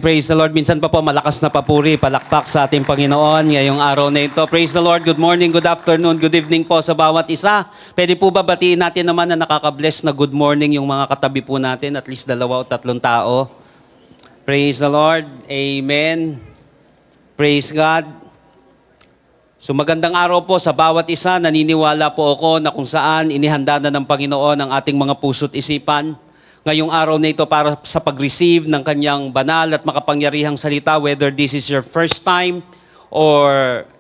Praise the Lord. Minsan pa po malakas na papuri, palakpak sa ating Panginoon ngayong araw na ito. Praise the Lord. Good morning, good afternoon, good evening po sa bawat isa. Pwede po ba batiin natin naman na nakaka-bless na good morning yung mga katabi po natin, at least 2 o 3 tao. Praise the Lord. Amen. Praise God. So magandang araw po sa bawat isa. Naniniwala po ako na kung saan inihanda na ng Panginoon ang ating mga puso't isipan ngayong araw na ito para sa pag-receive ng kanyang banal at makapangyarihang salita, whether this is your first time or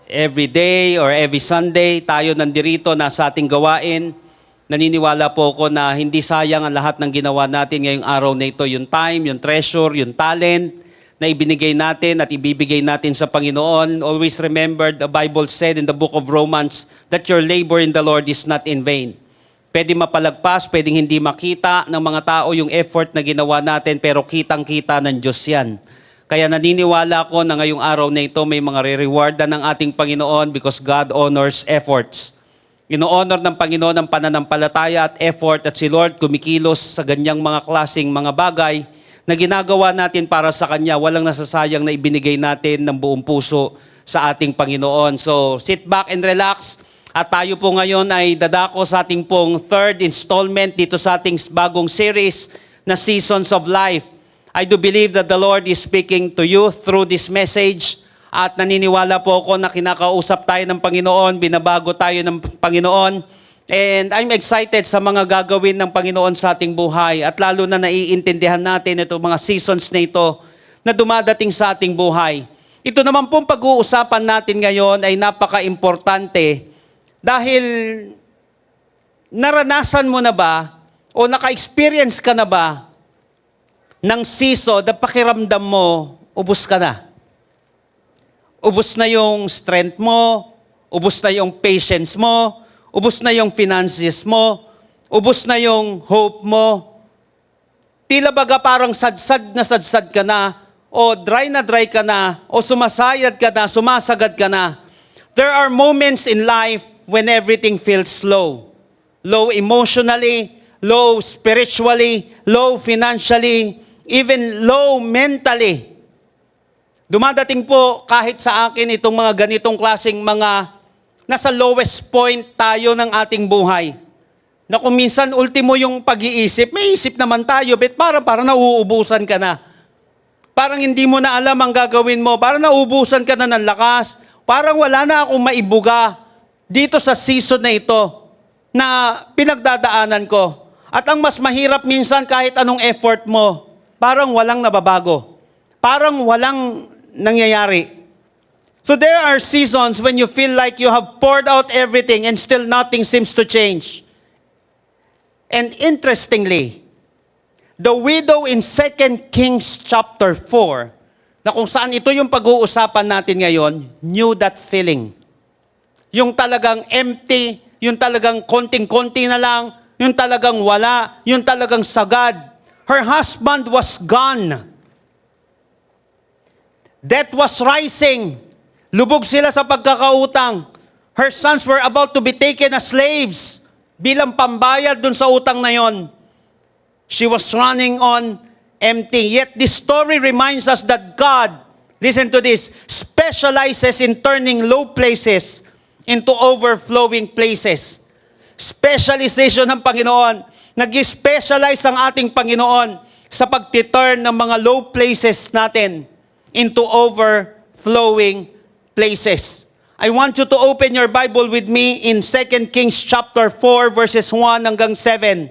every day or every Sunday, tayo nandirito na sa ating gawain. Naniniwala po ako na hindi sayang ang lahat ng ginawa natin ngayong araw na ito, yung time, yung treasure, yung talent na ibinigay natin at ibibigay natin sa Panginoon. Always remember, the Bible said in the book of Romans that your labor in the Lord is not in vain. Pwede mapalagpas, pwedeng hindi makita ng mga tao yung effort na ginawa natin, pero kitang-kita ng Diyos yan. Kaya naniniwala ko na ngayong araw na ito may mga re-rewardan ng ating Panginoon because God honors efforts. Ino-honor ng Panginoon ang pananampalataya at effort, at si Lord kumikilos sa ganyang mga klaseng mga bagay na ginagawa natin para sa Kanya. Walang nasasayang na ibinigay natin ng buong puso sa ating Panginoon. So sit back and relax. At tayo po ngayon ay dadako sa ating pong third installment dito sa ating bagong series na Seasons of Life. I do believe that the Lord is speaking to you through this message. At naniniwala po ako na kinakausap tayo ng Panginoon, binabago tayo ng Panginoon. And I'm excited sa mga gagawin ng Panginoon sa ating buhay. At lalo na naiintindihan natin itong mga seasons na ito na dumadating sa ating buhay. Ito naman pong pag-uusapan natin ngayon ay napaka-importante. Dahil naranasan mo na ba o naka-experience ka na ba ng season na pakiramdam mo, ubos ka na? Ubos na yung strength mo, ubos na yung patience mo, ubos na yung finances mo, ubos na yung hope mo. Tila baga parang sadsad ka na, o dry ka na, o sumasayad ka na, sumasagad ka na. There are moments in life when everything feels low. Low emotionally, low spiritually, low financially, even low mentally. Dumadating po kahit sa akin itong mga ganitong klaseng mga nasa lowest point tayo ng ating buhay. Na kung minsan ultimo yung pag-iisip, may isip naman tayo, but parang nauubusan ka na. Parang hindi mo na alam ang gagawin mo, parang nauubusan ka na ng lakas, parang wala na akong maibuga dito sa season na ito na pinagdadaanan ko. At ang mas mahirap minsan, kahit anong effort mo, parang walang nababago. Parang walang nangyayari. So there are seasons when you feel like you have poured out everything and still nothing seems to change. And interestingly, the widow in 2 Kings chapter 4, na kung saan ito yung pag-uusapan natin ngayon, knew that feeling. Yung talagang empty, yung talagang konting-konti na lang, yung talagang wala, yung talagang sagad. Her husband was gone. Debt was rising. Lubog sila sa pagkakautang. Her sons were about to be taken as slaves bilang pambayad dun sa utang na yon. She was running on empty. Yet this story reminds us that God, listen to this, specializes in turning low places into overflowing places. Specialization ng Panginoon. Nag-specialize ang ating Panginoon sa pag-turn ng mga low places natin into overflowing places. I want you to open your Bible with me in 2 Kings chapter 4 verses 1 hanggang 7.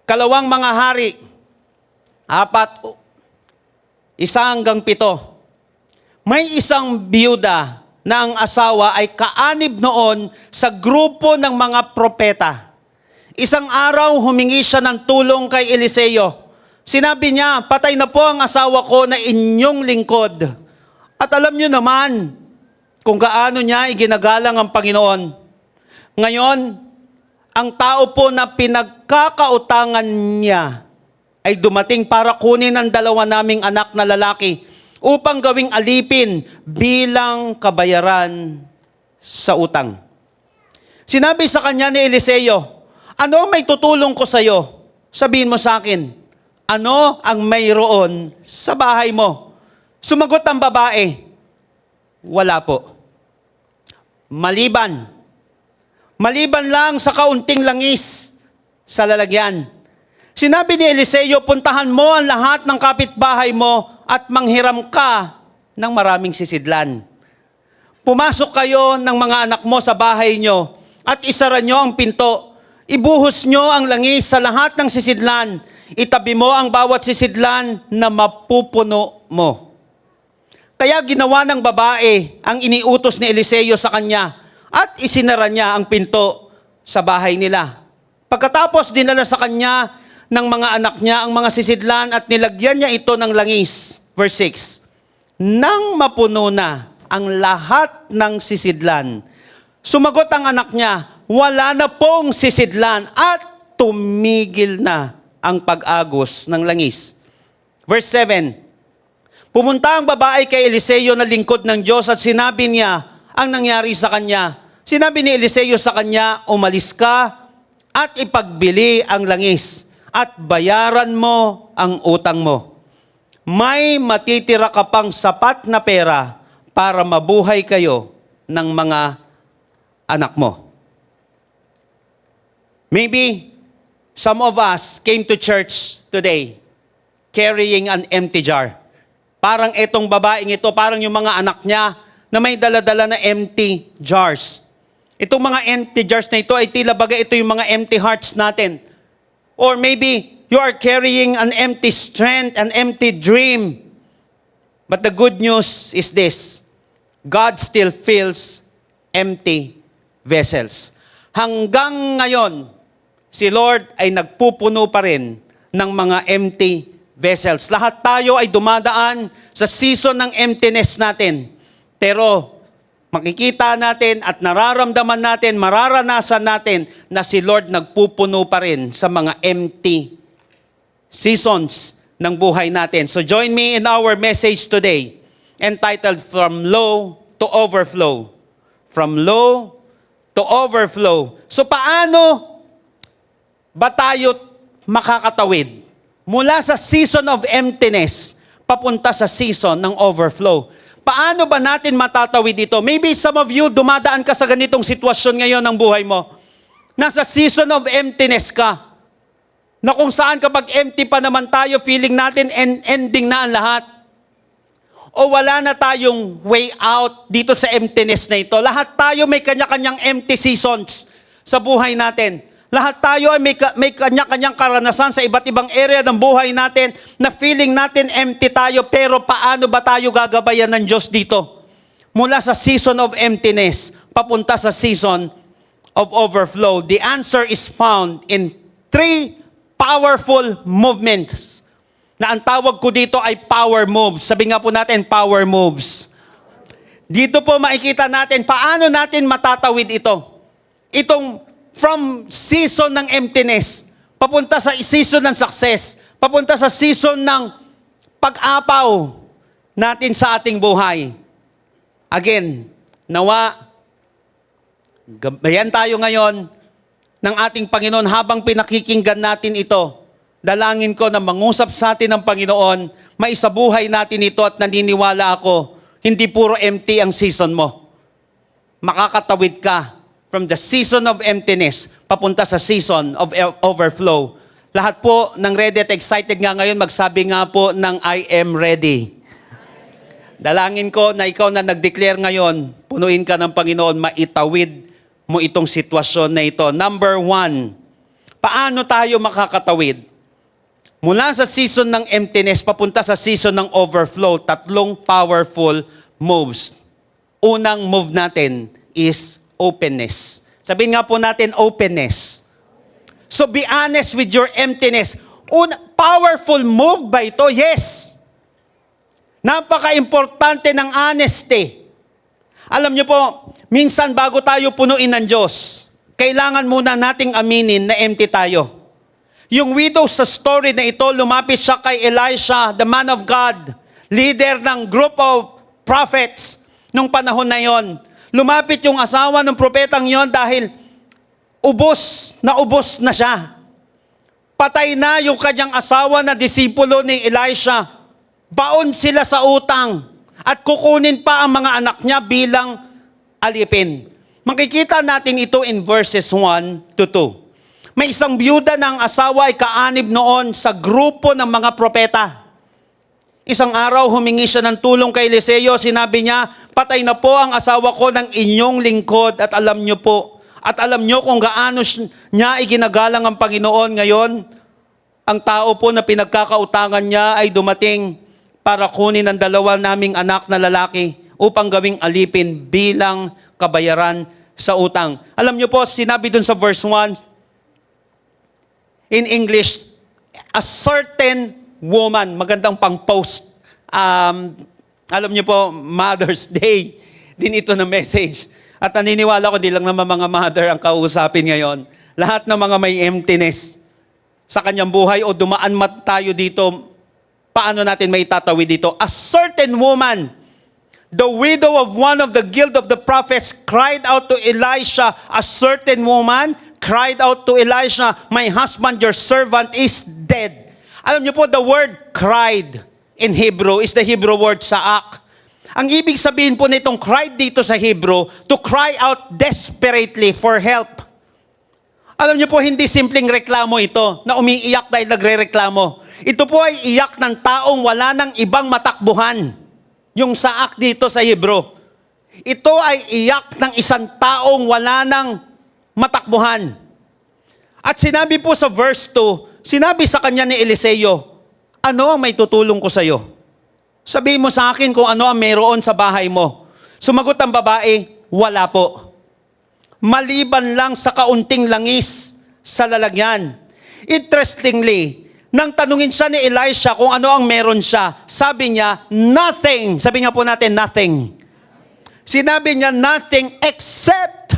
Kalawang mga hari, 4, 1 hanggang 7. May isang biyuda na ang asawa ay kaanib noon sa grupo ng mga propeta. Isang araw, humingi siya ng tulong kay Eliseo. Sinabi niya, patay na po ang asawa ko na inyong lingkod. At alam niyo naman kung gaano niya iginagalang ang Panginoon. Ngayon, ang tao po na pinagkakautangan niya ay dumating para kunin ang 2 naming anak na lalaki upang gawing alipin bilang kabayaran sa utang. Sinabi sa kanya ni Eliseo, ano ang may tutulong ko sa iyo? Sabihin mo sa akin. ano ang mayroon sa bahay mo? Sumagot ang babae, wala po. Maliban lang sa kaunting langis sa lalagyan. Sinabi ni Eliseo, puntahan mo ang lahat ng kapitbahay mo at manghiram ka ng maraming sisidlan. Pumasok kayo ng mga anak mo sa bahay nyo at isara nyo ang pinto. Ibuhos nyo ang langis sa lahat ng sisidlan. Itabi mo ang bawat sisidlan na mapupuno mo. Kaya ginawa ng babae ang iniutos ni Eliseo sa kanya at isinara niya ang pinto sa bahay nila. Pagkatapos dinala sa kanya ng mga anak niya ang mga sisidlan at nilagyan niya ito ng langis. Verse 6, nang mapuno na ang lahat ng sisidlan, sumagot ang anak niya, wala na pong sisidlan at tumigil na ang pag-agos ng langis. Verse 7, pumunta ang babae kay Eliseo na lingkod ng Diyos at sinabi niya ang nangyari sa kanya. Sinabi ni Eliseo sa kanya, umalis ka at ipagbili ang langis at bayaran mo ang utang mo. May matitira ka pang sapat na pera para mabuhay kayo ng mga anak mo. Maybe some of us came to church today carrying an empty jar. Parang itong babaeng ito, parang yung mga anak niya na may dala-dala na empty jars. Itong mga empty jars na ito ay tila bagay ito yung mga empty hearts natin. Or maybe you are carrying an empty strength, an empty dream. But the good news is this, God still fills empty vessels. Hanggang ngayon, si Lord ay nagpupuno pa rin ng mga empty vessels. Lahat tayo ay dumadaan sa season ng emptiness natin. Pero makikita natin at nararamdaman natin, mararanasan natin na si Lord nagpupuno pa rin sa mga empty seasons ng buhay natin. So join me in our message today entitled From Low to Overflow. From low to overflow. So paano ba tayo makakatawid mula sa season of emptiness papunta sa season ng overflow? Paano ba natin matatawid ito? Maybe some of you, dumadaan ka sa ganitong sitwasyon ngayon ng buhay mo. Nasa season of emptiness ka. Na kung saan kapag empty pa naman tayo, feeling natin ending na ang lahat. O wala na tayong way out dito sa emptiness na ito. Lahat tayo may kanya-kanyang empty seasons sa buhay natin. Lahat tayo ay may kanya-kanyang karanasan sa iba't ibang area ng buhay natin na feeling natin empty tayo, pero paano ba tayo gagabayan ng Diyos dito? Mula sa season of emptiness, papunta sa season of overflow. The answer is found in 3 powerful movements na ang tawag ko dito ay power moves. Sabi nga po natin, power moves. Dito po makikita natin paano natin matatawid ito. Itong from season ng emptiness, papunta sa season ng success, papunta sa season ng pag-apaw natin sa ating buhay. Again, nawa, gabayan tayo ngayon ng ating Panginoon habang pinakikinggan natin ito. Dalangin ko na mangusap sa atin ng Panginoon, maisabuhay natin ito at naniniwala ako, hindi puro empty ang season mo. Makakatawid ka from the season of emptiness, papunta sa season of overflow. Lahat po ng ready at excited nga ngayon, magsabi nga po ng I am ready. Dalangin ko na ikaw na nag-declare ngayon, punuin ka ng Panginoon, maitawid mo itong sitwasyon na ito. Number 1, paano tayo makakatawid? Mula sa season ng emptiness, papunta sa season ng overflow, 3 powerful moves. Unang move natin is openness. Sabihin nga po natin, openness. So be honest with your emptiness. Powerful move ba ito? Yes. Napaka-importante ng honesty. Alam niyo po, minsan bago tayo punuin ng Diyos, kailangan muna nating aminin na empty tayo. Yung widow sa story na ito, lumapit siya kay Elisha, the man of God, leader ng group of prophets nung panahon na yon. Lumapit yung asawa ng propetang yon dahil ubos na siya. Patay na yung kanyang asawa na disipulo ni Elisha. Baon sila sa utang at kukunin pa ang mga anak niya bilang alipin. Makikita natin ito in verses 1 to 2. May isang byuda ng asawa ay kaanib noon sa grupo ng mga propeta. Isang araw humingi siya ng tulong kay Eliseo. Sinabi niya, patay na po ang asawa ko ng inyong lingkod at alam niyo po. At alam niyo kung gaano niya iginagalang ang Panginoon ngayon. Ang tao po na pinagkakautangan niya ay dumating para kunin ang dalawa naming anak na lalaki upang gawing alipin bilang kabayaran sa utang. Alam niyo po, sinabi dun sa verse 1, in English, a certain woman, magandang pang-post. Alam niyo po, Mother's Day, din ito na message. At naniniwala ko, di lang naman mga mother ang kausapin ngayon. Lahat ng mga may emptiness sa kanyang buhay o dumaan tayo dito, paano natin may tatawid dito? A certain woman, the widow of one of the guild of the prophets, cried out to Elisha. A certain woman cried out to Elisha, my husband, your servant, is dead. Alam niyo po, the word cried in Hebrew is the Hebrew word sa'ak. Ang ibig sabihin po nitong cried dito sa Hebrew, to cry out desperately for help. Alam niyo po, hindi simpleng reklamo ito, na umiiyak dahil nagre-reklamo. Ito po ay iyak ng taong wala ng ibang matakbuhan. Yung saak dito sa Hebrew. Ito ay iyak ng isang taong wala ng matakbuhan. At sinabi po sa verse 2, sinabi sa kanya ni Eliseo, ano ang may tutulong ko sa iyo? Sabihin mo sa akin kung ano ang meron sa bahay mo. Sumagot ang babae, wala po. Maliban lang sa kaunting langis sa lalagyan. Interestingly, nang tanungin siya ni Elisha kung ano ang meron siya, sabi niya, nothing. Sabi nga po natin, nothing. Sinabi niya, nothing except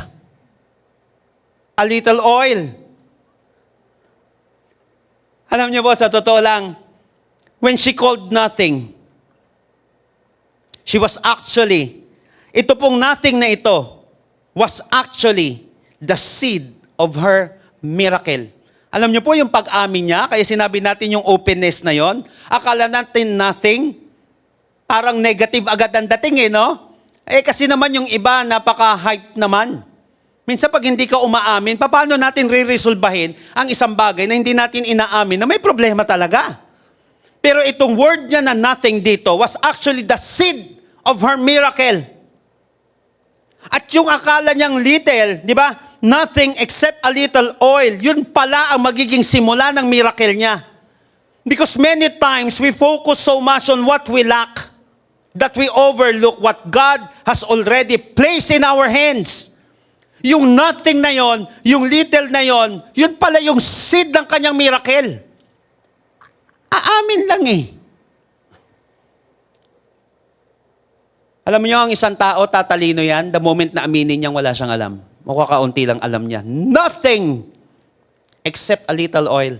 a little oil. Alam niyo po, sa totoo lang, when she called nothing, she was actually, ito pong nothing na ito, was actually the seed of her miracle. Alam niyo po yung pag-amin niya, kaya sinabi natin yung openness na yon. Akala natin nothing, parang negative agad ang dating no? Kasi naman yung iba, napaka-hype naman. Minsan pag hindi ka umaamin, paano natin re-resolbahin ang isang bagay na hindi natin inaamin na may problema talaga? Pero itong word niya na nothing dito was actually the seed of her miracle. At yung akala niyang little, di ba? Nothing except a little oil. Yun pala ang magiging simula ng miracle niya. Because many times we focus so much on what we lack that we overlook what God has already placed in our hands. Yung nothing na yon, yung little na yon, yun pala yung seed ng kanyang miracle. Aamin lang Alam niyo, ang isang tao, tatalino yan, the moment na aminin niyang wala siyang alam. Makakaunti lang alam niya. Nothing except a little oil.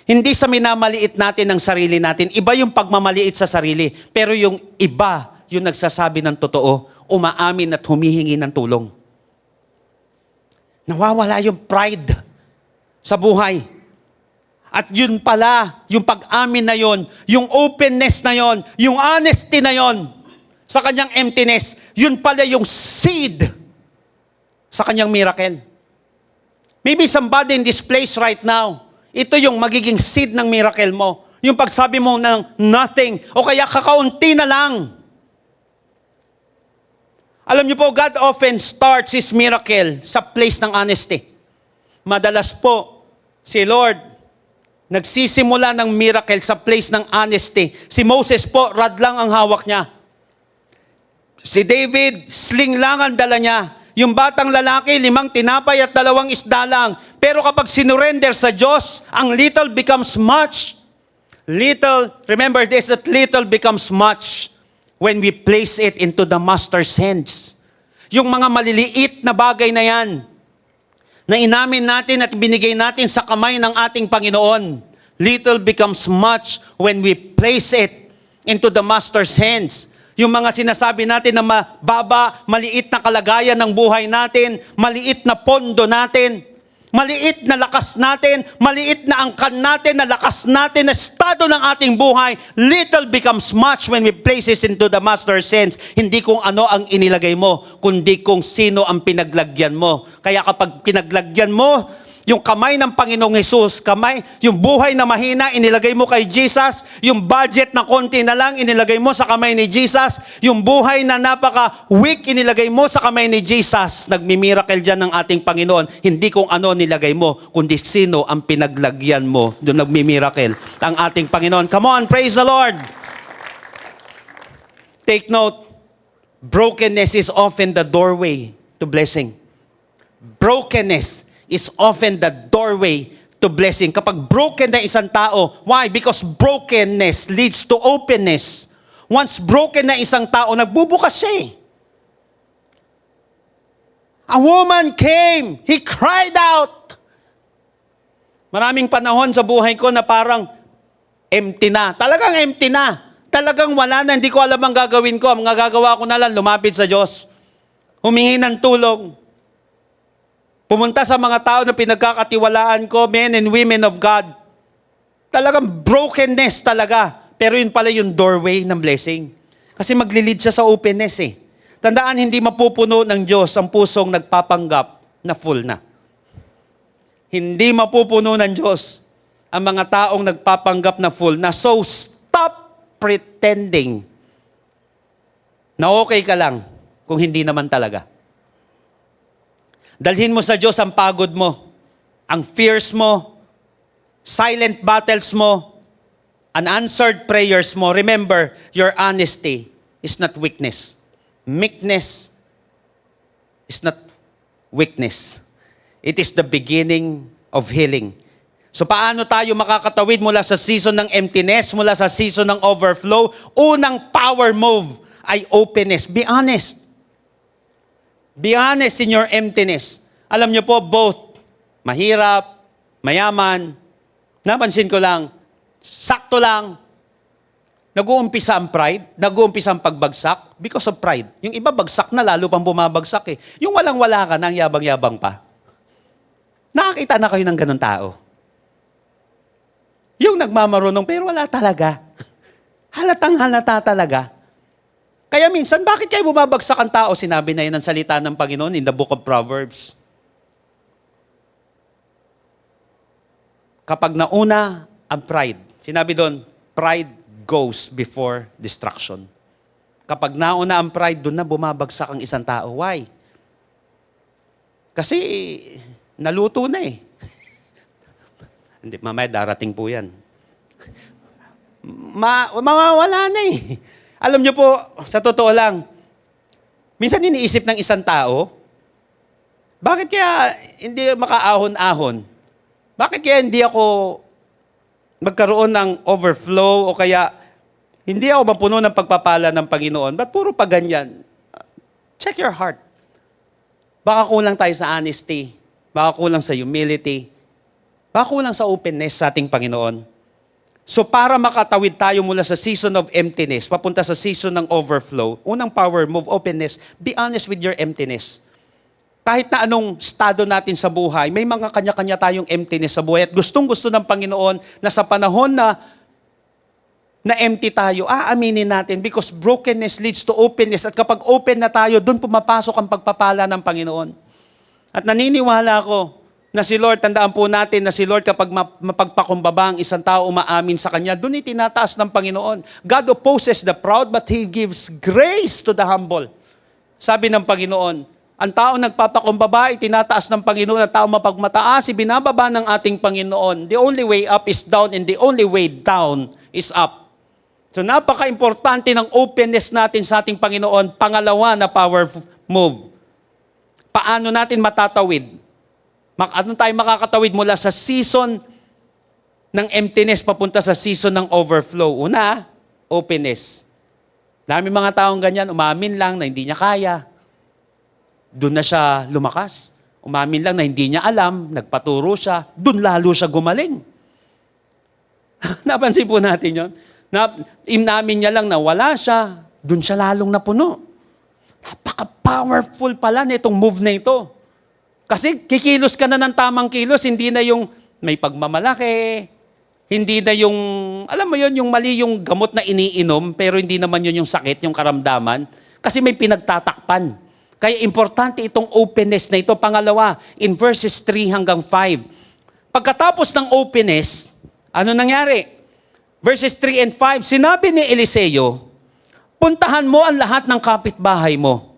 Hindi sa minamaliit natin ang sarili natin. Iba yung pagmamaliit sa sarili. Pero yung iba, yung nagsasabi ng totoo, umaamin at humihingi ng tulong. Nawawala yung pride sa buhay. At yun pala, yung pag-amin na yon, yung openness na yon, yung honesty na yon, sa kanyang emptiness, yun pala yung seed sa kanyang miracle. Maybe somebody in this place right now, ito yung magiging seed ng miracle mo. Yung pagsabi mo ng nothing, o kaya kakaunti na lang. Alam niyo po, God often starts His miracle sa place ng honesty. Madalas po, si Lord, nagsisimula ng miracle sa place ng honesty. Si Moses po, rod lang ang hawak niya. Si David, sling lang ang dala niya. Yung batang lalaki, 5 tinapay at 2 isda lang. Pero kapag sinurrender sa Diyos, ang little becomes much. Little, remember this, that little becomes much when we place it into the Master's hands. Yung mga maliliit na bagay na yan, na inamin natin at binigay natin sa kamay ng ating Panginoon, little becomes much when we place it into the Master's hands. Yung mga sinasabi natin na mababa, maliit na kalagayan ng buhay natin, maliit na pondo natin, maliit na lakas natin, maliit na angkan natin, na lakas natin, na estado ng ating buhay, little becomes much when we place it into the master's hands. Hindi kung ano ang inilagay mo, kundi kung sino ang pinaglagyan mo. Kaya kapag pinaglagyan mo, yung kamay ng Panginoong Hesus, yung buhay na mahina, inilagay mo kay Jesus. Yung budget na konti na lang, inilagay mo sa kamay ni Jesus. Yung buhay na napaka-weak, inilagay mo sa kamay ni Jesus. Nagmimiracle dyan ng ating Panginoon. Hindi kung ano nilagay mo, kundi sino ang pinaglagyan mo. Doon nagmimiracle ang ating Panginoon. Come on, praise the Lord! Take note, brokenness is often the doorway to blessing. Brokenness is often the doorway to blessing. Kapag broken na isang tao, why? Because brokenness leads to openness. Once broken na isang tao, nagbubukas siya eh. A woman came, he cried out. Maraming panahon sa buhay ko na parang empty na. Talagang empty na. Talagang wala na, hindi ko alam ang gagawin ko. Ang gagawa ko na lang, lumapit sa Diyos. Humingi ng tulong. Pumunta sa mga tao na pinagkakatiwalaan ko, men and women of God. Talagang brokenness talaga. Pero yun pala yung doorway ng blessing. Kasi maglilid siya sa openness eh. Tandaan, hindi mapupuno ng Diyos ang pusong nagpapanggap na full na. Hindi mapupuno ng Diyos ang mga taong nagpapanggap na full na. So stop pretending na okay ka lang kung hindi naman talaga. Dalhin mo sa Diyos ang pagod mo, ang fears mo, silent battles mo, unanswered prayers mo. Remember, your honesty is not weakness. Meekness is not weakness. It is the beginning of healing. So paano tayo makakatawid mula sa season ng emptiness, mula sa season ng overflow? Unang power move ay openness. Be honest. Be honest in your emptiness. Alam niyo po, both mahirap, mayaman, napansin ko lang, sakto lang, nag-uumpisa ang pride, nag-uumpisa ang pagbagsak because of pride. Yung iba bagsak na, lalo pang bumabagsak eh. Yung walang-wala ka na, ang yabang-yabang pa. Nakakita na kayo ng ganun tao. Yung nagmamarunong, pero wala talaga. Halatang halata talaga. Kaya minsan, bakit kayo bumabagsak ang tao? Sinabi na yun ang salita ng Panginoon in the book of Proverbs. Kapag nauna ang pride, sinabi doon, pride goes before destruction. Kapag nauna ang pride, doon na bumabagsak ang isang tao. Why? Kasi naluto na eh. Hindi, mamaya darating po yan. Mawawala na eh. Alam niyo po, sa totoo lang, minsan iniisip ng isang tao, bakit kaya hindi makaahon-ahon? Bakit kaya hindi ako magkaroon ng overflow o kaya hindi ako mapuno ng pagpapala ng Panginoon? Ba't puro pa ganyan? Check your heart. Baka kulang tayo sa honesty. Baka kulang sa humility. Baka kulang sa openness sa ating Panginoon. So para makatawid tayo mula sa season of emptiness, papunta sa season ng overflow, unang power move, openness, be honest with your emptiness. Kahit na anong estado natin sa buhay, may mga kanya-kanya tayong emptiness sa buhay at gustong-gusto ng Panginoon na sa panahon na empty tayo, aaminin natin because brokenness leads to openness at kapag open na tayo, doon pumapasok ang pagpapala ng Panginoon. At naniniwala ako, na si Lord, tandaan po natin na si Lord kapag mapagpakumbaba ang isang tao umaamin sa Kanya, doon itinataas ng Panginoon. God opposes the proud, but He gives grace to the humble. Sabi ng Panginoon, ang tao nagpapakumbaba, itinataas ng Panginoon. Ang tao mapagmataas, ibinababa ng ating Panginoon. The only way up is down and the only way down is up. So napaka-importante ng openness natin sa ating Panginoon. Pangalawa na power move. Paano natin matatawid? Ano tayo makakatawid mula sa season ng emptiness papunta sa season ng overflow? Una, openness. Dami mga taong ganyan, umamin lang na hindi niya kaya. Doon na siya lumakas. Umamin lang na hindi niya alam, nagpaturo siya, doon lalo siya gumaling. Napansin po natin yun? Inamin niya lang na wala siya, doon siya lalong napuno. Napaka-powerful pala na itong move na ito. Kasi kikilos ka na ng tamang kilos, hindi na yung may pagmamalaki, hindi na yung, alam mo yun, yung mali yung gamot na iniinom, pero hindi naman yun yung sakit, yung karamdaman. Kasi may pinagtatakpan. Kaya importante itong openness na ito. Pangalawa, in verses 3 hanggang 5. Pagkatapos ng openness, ano nangyari? Verses 3 and 5, sinabi ni Eliseo, puntahan mo ang lahat ng kapitbahay mo.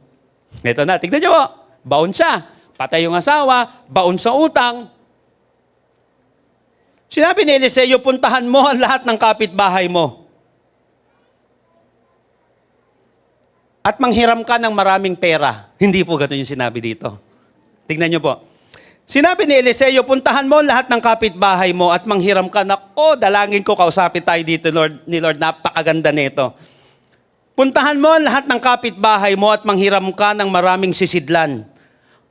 Ito na, tignan nyo. Baon siya. Patay yung asawa, baon sa utang. Sinabi ni Eliseo, puntahan mo ang lahat ng kapitbahay mo. At manghiram ka ng maraming pera. Hindi po ganito yung sinabi dito. Tignan nyo po. Sinabi ni Eliseo, puntahan mo ang lahat ng kapitbahay mo at manghiram ka na, dalangin ko, kausapin tayo dito, ni Lord, napakaganda nito. Puntahan mo ang lahat ng kapitbahay mo at manghiram ka ng maraming sisidlan.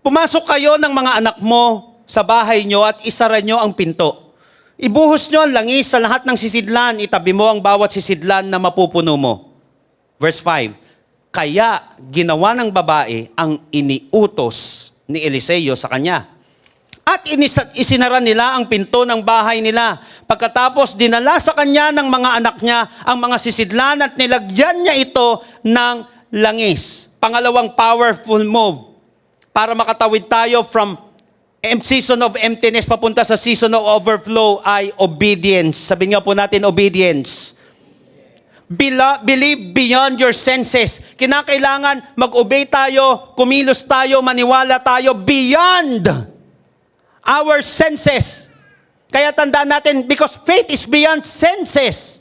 Pumasok kayo ng mga anak mo sa bahay nyo at isara nyo ang pinto. Ibuhos nyo ang langis sa lahat ng sisidlan, itabi mo ang bawat sisidlan na mapupuno mo. Verse 5, kaya ginawa ng babae ang iniutos ni Eliseo sa kanya. At isinara nila ang pinto ng bahay nila. Pagkatapos dinala sa kanya ng mga anak niya ang mga sisidlan at nilagyan niya ito ng langis. Pangalawang powerful move para makatawid tayo from season of emptiness papunta sa season of overflow ay obedience. Sabihin nga po natin, obedience. Believe beyond your senses. Kinakailangan mag-obey tayo, kumilos tayo, maniwala tayo beyond our senses. Kaya tandaan natin, because faith is beyond senses.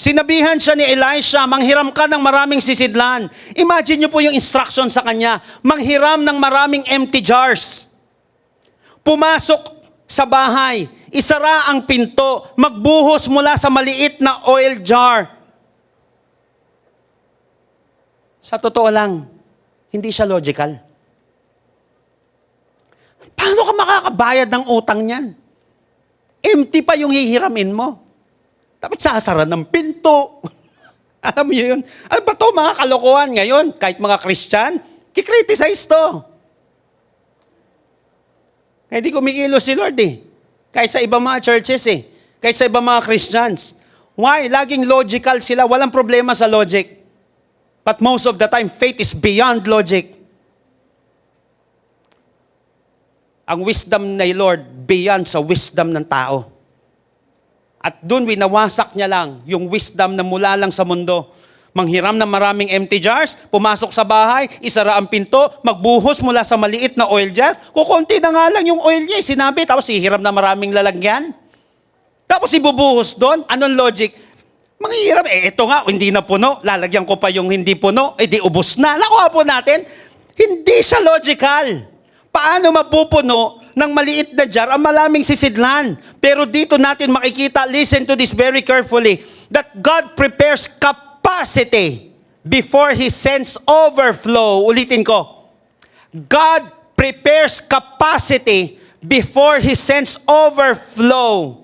Sinabihan siya ni Elisha, manghiram ka ng maraming sisidlan. Imagine niyo po yung instruction sa kanya, manghiram ng maraming empty jars. Pumasok sa bahay, isara ang pinto, magbuhos mula sa maliit na oil jar. Sa totoo lang, hindi siya logical. Paano ka makakabayad ng utang niyan? Empty pa yung hihiramin mo. Dapat sasara ng pinto. Alam mo yun? Ano ba ito mga kalokohan ngayon? Kahit mga Christian, kikriticize to. Kaya di kumikilos si Lord eh. Kahit sa ibang mga churches eh. Kahit sa ibang mga Christians. Why? Laging logical sila. Walang problema sa logic. But most of the time, faith is beyond logic. Ang wisdom ni Lord beyond sa wisdom ng tao. At doon winawasak niya lang yung wisdom na mula lang sa mundo. Manghiram ng maraming empty jars, pumasok sa bahay, isara ang pinto, magbuhos mula sa maliit na oil jar. Kukunti na nga lang yung oil niya, sinabi, tapos hihiram na maraming lalagyan. Tapos ibubuhos doon, anong logic? Manghihiram, ito nga, hindi na puno, lalagyan ko pa yung hindi puno, di ubos na. Nakuha po natin, hindi siya logical. Paano mapupuno ng maliit na jar ang maraming sisidlan? Pero dito natin makikita, listen to this very carefully, that God prepares capacity before He sends overflow. Ulitin ko. God prepares capacity before He sends overflow.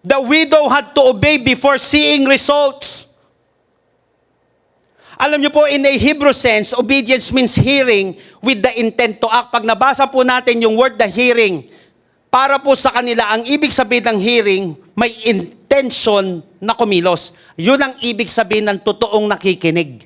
The widow had to obey before seeing results. Alam niyo po, in a Hebrew sense, obedience means hearing with the intent to act. Pag nabasa po natin yung word the hearing, para po sa kanila, ang ibig sabihin ng hearing, may intention na kumilos. Yun ang ibig sabihin ng totoong nakikinig.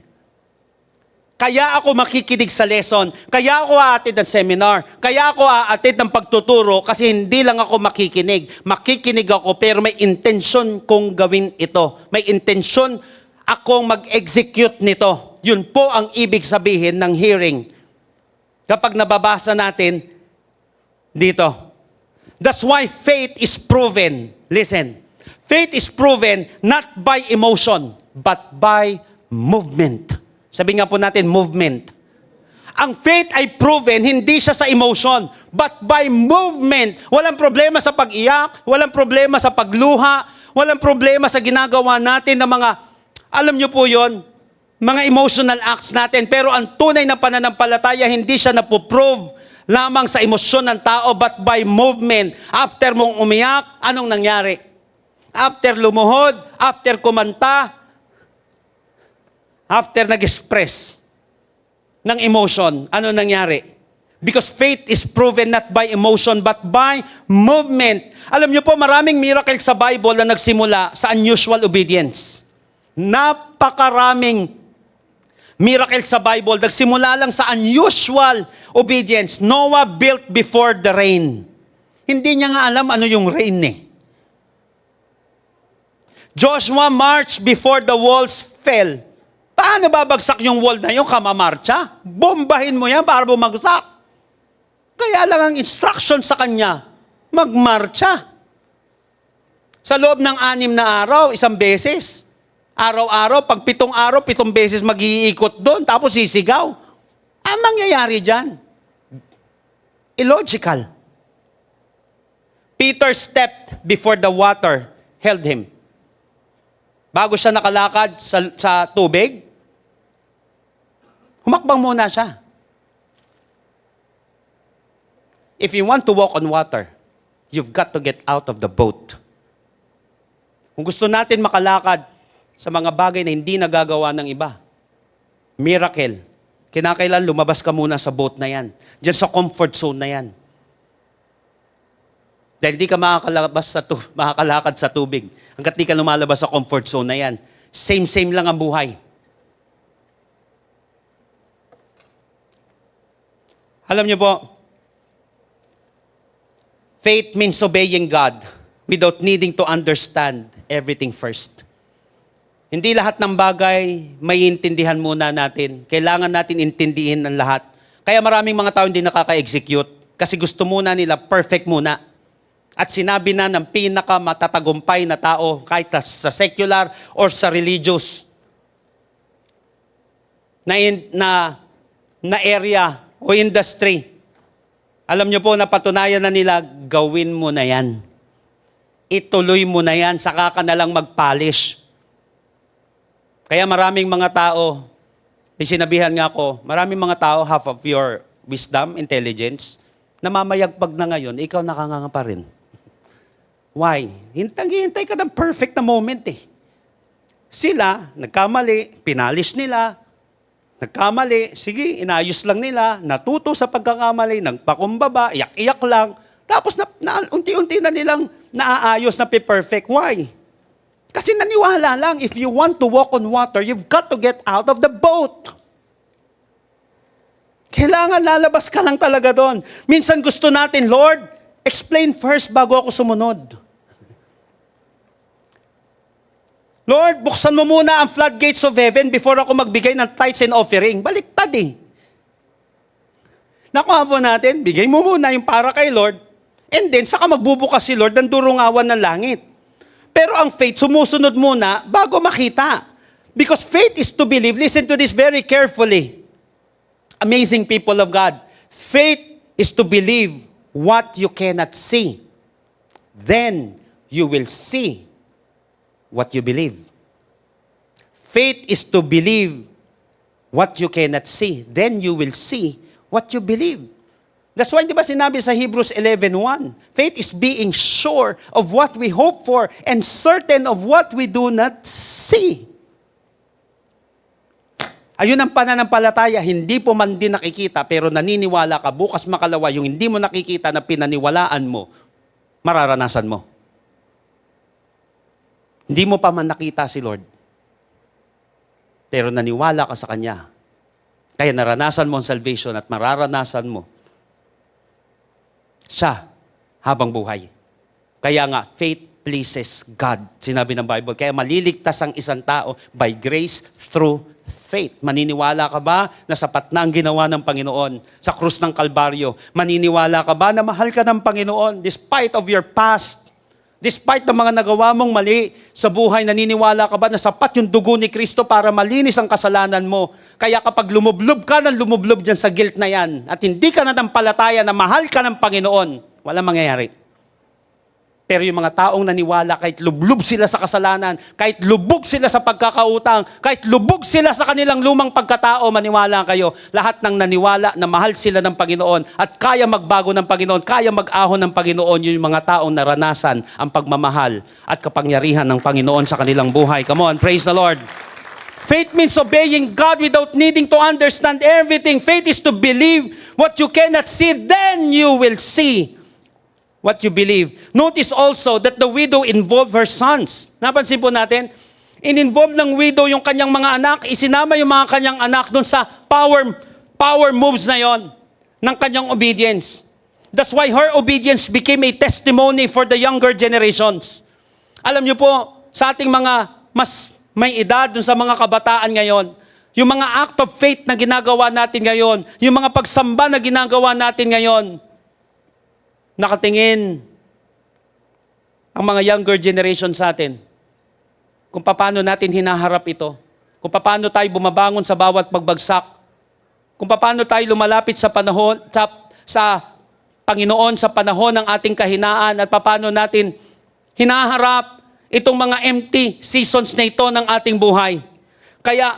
Kaya ako makikinig sa lesson, kaya ako aatid ng seminar, kaya ako aatid ng pagtuturo, kasi hindi lang ako makikinig. Makikinig ako, pero may intention kong gawin ito. May intention akong mag-execute nito. Yun po ang ibig sabihin ng hearing. Kapag nababasa natin dito. That's why faith is proven. Listen. Faith is proven not by emotion, but by movement. Sabi nga po natin, movement. Ang faith ay proven, hindi siya sa emotion, but by movement. Walang problema sa pag-iyak, walang problema sa pagluha, walang problema sa ginagawa natin ng mga, alam nyo po yon, mga emotional acts natin. Pero ang tunay na pananampalataya, hindi siya napoprove lamang sa emosyon ng tao, but by movement. After mong umiyak, anong nangyari? After lumuhod, after kumanta, after nag-express. ng emotion. Ano nangyari? Because faith is proven not by emotion but by movement. Alam niyo po, maraming miracle sa Bible na nagsimula sa unusual obedience. Napakaraming miracle sa Bible nagsimula lang sa unusual obedience. Noah built before the rain. Hindi niya nga alam ano yung rain eh. Joshua marched before the walls fell. Paano babagsak yung wall na yun? Kamamarcha? Bombahin mo yan para bumagsak. Kaya lang ang instruction sa kanya, magmarcha. Sa loob ng 6 na araw, 1 beses. Araw-araw, pag 7 araw, 7 beses mag-iikot doon, tapos sisigaw. Ang mangyayari dyan? Illogical. Peter stepped before the water, held him. Bago siya nakalakad sa tubig, humakbang muna siya. If you want to walk on water, you've got to get out of the boat. Kung gusto natin makalakad sa mga bagay na hindi nagagawa ng iba, miracle, kinakailan lumabas ka muna sa boat na yan. Diyan sa comfort zone na yan. Dahil di ka makakalakad sa tubig. Hanggat di ka lumalabas sa comfort zone na yan. Same lang ang buhay. Alam niyo po, faith means obeying God without needing to understand everything first. Hindi lahat ng bagay may intindihan muna natin. Kailangan natin intindihin ang lahat. Kaya maraming mga tao hindi nakaka-execute kasi gusto muna nila perfect muna. At sinabi na ng pinakamatagumpay na tao kahit sa secular or sa religious na area o industry. Alam niyo po, napatunayan na nila, gawin mo na yan. Ituloy mo na yan, saka ka na lang mag-polish. Kaya maraming mga tao, may sinabihan nga ako, maraming mga tao, half of your wisdom, intelligence, namamayagpag na ngayon, ikaw nakanganga pa rin. Why? Hintay ka ng perfect na moment eh. Sila, nagkamali, pinalis nila, nagkamali, sige, inayos lang nila, natuto sa pagkakamali, nagpakumbaba, iyak-iyak lang, tapos unti-unti na nilang naaayos na perfect. Why? Kasi naniwala lang, if you want to walk on water, you've got to get out of the boat. Kailangan lalabas ka lang talaga doon. Minsan gusto natin, Lord, explain first bago ako sumunod. Lord, buksan mo muna ang floodgates of heaven before ako magbigay ng tithes and offering. Baliktad eh. Nakuha po natin, bigay mo muna yung para kay Lord, and then saka magbubukas si Lord ng durungawan ng langit. Pero ang faith, sumusunod muna bago makita. Because faith is to believe. Listen to this very carefully. Amazing people of God. Faith is to believe what you cannot see. Then you will see what you believe. Faith is to believe what you cannot see. Then you will see what you believe. That's why, di ba sinabi sa Hebrews 11:1, faith is being sure of what we hope for and certain of what we do not see. Ayun ang pananampalataya, hindi po man din nakikita, pero naniniwala ka, bukas makalawa, yung hindi mo nakikita na pinaniwalaan mo, mararanasan mo. Hindi mo pa man nakita si Lord, pero naniwala ka sa Kanya. Kaya naranasan mo ang salvation at mararanasan mo siya habang buhay. Kaya nga, faith pleases God. Sinabi ng Bible, kaya maliligtas ang isang tao by grace through faith. Maniniwala ka ba na sapat na ang ginawa ng Panginoon sa krus ng Kalbaryo? Maniniwala ka ba na mahal ka ng Panginoon despite of your past? Despite ng mga nagawa mong mali sa buhay, naniniwala ka ba na sapat yung dugo ni Kristo para malinis ang kasalanan mo? Kaya kapag lumublob ka ng lumublob dyan sa guilt na yan at hindi ka nanampalataya na mahal ka ng Panginoon, walang mangyayari. Pero yung mga taong naniwala, kahit lublob sila sa kasalanan, kahit lubog sila sa pagkakautang, kahit lubog sila sa kanilang lumang pagkatao, maniwala kayo, lahat ng naniwala na mahal sila ng Panginoon at kaya magbago ng Panginoon, kaya mag-ahon ng Panginoon, yung mga taong naranasan ang pagmamahal at kapangyarihan ng Panginoon sa kanilang buhay. Come on, praise the Lord. Faith means obeying God without needing to understand everything. Faith is to believe what you cannot see, then you will see what you believe. Notice also that the widow involved her sons. Napansin po natin, in-involve ng widow yung kanyang mga anak, isinama yung mga kanyang anak dun sa power moves na yon ng kanyang obedience. That's why her obedience became a testimony for the younger generations. Alam niyo po, sa ating mga mas may edad dun sa mga kabataan ngayon, yung mga act of faith na ginagawa natin ngayon, yung mga pagsamba na ginagawa natin ngayon, nakatingin ang mga younger generation sa atin kung paano natin hinaharap ito, kung paano tayo bumabangon sa bawat pagbagsak, kung paano tayo lumalapit sa panahon, sa Panginoon sa panahon ng ating kahinaan at paano natin hinaharap itong mga empty seasons na ito ng ating buhay. Kaya,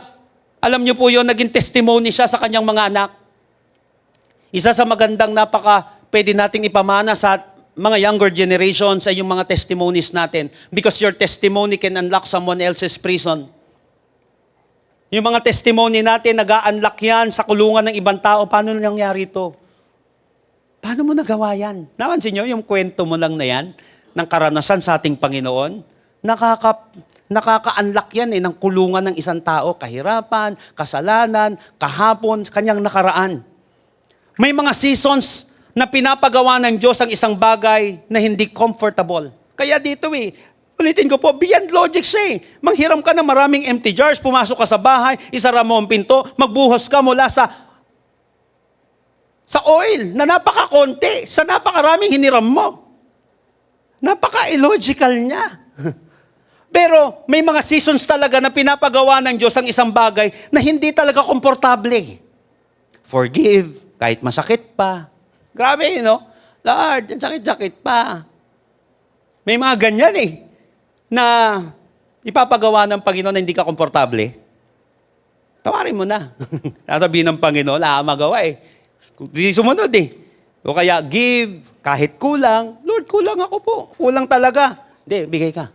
alam niyo po yun, naging testimony siya sa kanyang mga anak. Isa sa magandang pwede nating ipamana sa mga younger generations ay yung mga testimonies natin. Because your testimony can unlock someone else's prison. Yung mga testimony natin, nag-a-unlock yan sa kulungan ng ibang tao. Paano nangyari ito? Paano mo nagawa yan? Napansin niyo yung kwento mo lang na yan, ng karanasan sa ating Panginoon? Nakaka-unlock yan ng kulungan ng isang tao, kahirapan, kasalanan, kahapon, kanyang nakaraan. May mga seasons na pinapagawa ng Diyos ang isang bagay na hindi comfortable. Kaya dito ulitin ko po, beyond logic siya Manghiram ka ng maraming empty jars, pumasok ka sa bahay, isara mo ang pinto, magbuhos ka mula sa oil na napakakonti, sa napakaraming hiniram mo. Napaka-illogical niya. Pero may mga seasons talaga na pinapagawa ng Diyos ang isang bagay na hindi talaga komportable. Forgive, kahit masakit pa. Grabe, Lord, sakit-sakit pa. May mga ganyan na ipapagawa ng Panginoon na hindi ka komportable. Tawarin mo na. Sasabihin ng Panginoon, wala kang magawa Hindi sumunod O kaya, give, kahit kulang. Lord, kulang ako po. Kulang talaga. Hindi, bigay ka.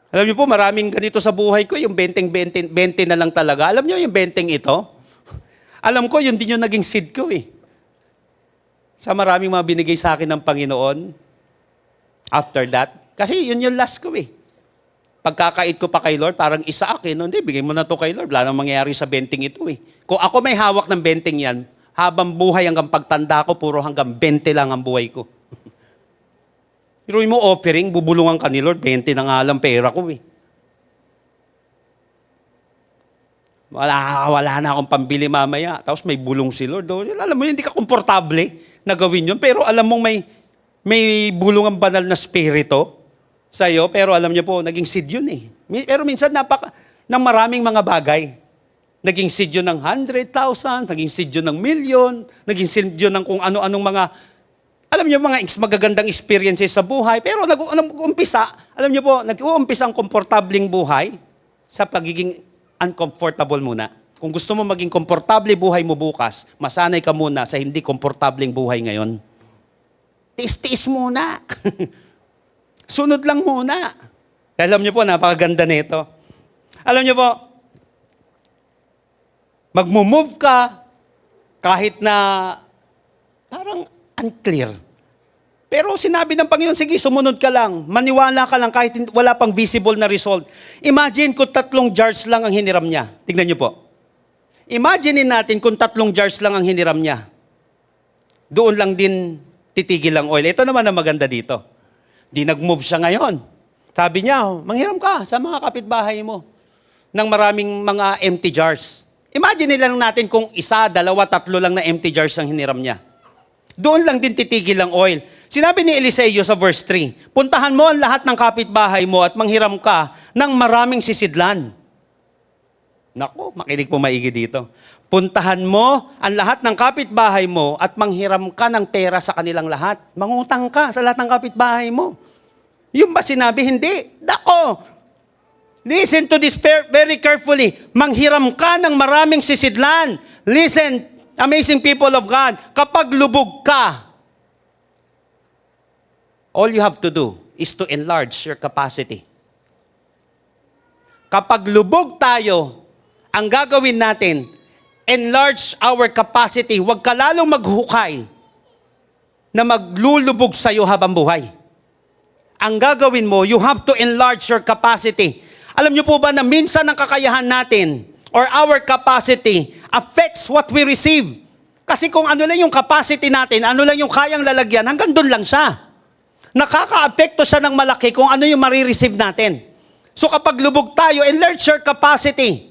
Alam niyo po, maraming ganito sa buhay ko, yung 20 na lang talaga. Alam niyo yung 20 ito? Alam ko, yun din yung naging seed ko Sa maraming mga binigay sa akin ng Panginoon, after that, kasi yun yung last ko Pagkakait ko pa kay Lord, parang isa akin, hindi, bigay mo na to kay Lord, wala nang mangyayari sa 20 ito Kung ako may hawak ng 20 yan, habang buhay hanggang pagtanda ko, puro hanggang 20 lang ang buhay ko. Pero mo offering, bubulungan ka ni Lord, 20 na nga lang pera ko Wala na akong pambili mamaya. Tapos may bulong si Lord. Alam mo, hindi ka komportable na gawin yun. Pero alam mong may bulong ang banal na spirito sa'yo. Pero alam niyo po, naging seed yun Pero minsan ng maraming mga bagay. Naging seed yun ng 100,000, naging seed yun ng million, naging seed yun ng kung ano-anong mga alam niyo mga magagandang experiences sa buhay, pero nag-uumpisa, alam niyo po, nag-uumpisa ang komportabling buhay sa pagiging uncomfortable muna. Kung gusto mo maging komportable buhay mo bukas, masanay ka muna sa hindi komportabling buhay ngayon. Tiis-tiis muna. Sunod lang muna. Alam niyo po, napakaganda nito. Alam niyo po, magmo-move ka kahit na parang unclear. Pero sinabi ng Panginoon, sige, sumunod ka lang. Maniwala ka lang kahit wala pang visible na result. Imagine kung 3 jars lang ang hiniram niya. Tignan niyo po. Imagine natin kung 3 jars lang ang hiniram niya. Doon lang din titigil ang oil. Ito naman ang maganda dito. Di nag-move siya ngayon. Sabi niya, manghiram ka sa mga kapitbahay mo ng maraming mga empty jars. Imagine lang natin kung 1, 2, 3 lang na empty jars ang hiniram niya. Doon lang din titigil ang oil. Sinabi ni Eliseo sa verse 3, puntahan mo ang lahat ng kapitbahay mo at manghiram ka ng maraming sisidlan. Naku, makinig po maigi dito. Puntahan mo ang lahat ng kapitbahay mo at manghiram ka ng pera sa kanilang lahat. Mangutang ka sa lahat ng kapitbahay mo. Yung ba sinabi? Hindi. Dako. Listen to this very carefully. Manghiram ka ng maraming sisidlan. Listen, amazing people of God, kapag lubog ka, all you have to do is to enlarge your capacity. Kapag lubog tayo, ang gagawin natin, enlarge our capacity. Huwag ka lalong maghukay na maglulubog sa'yo habang buhay. Ang gagawin mo, you have to enlarge your capacity. Alam niyo po ba na minsan ang kakayahan natin or our capacity affects what we receive. Kasi kung ano lang yung capacity natin, ano lang yung kayang lalagyan, hanggang doon lang siya. Nakaka-apekto siya ng malaki kung ano yung marireceive natin. So kapag lubog tayo, enlarge your capacity.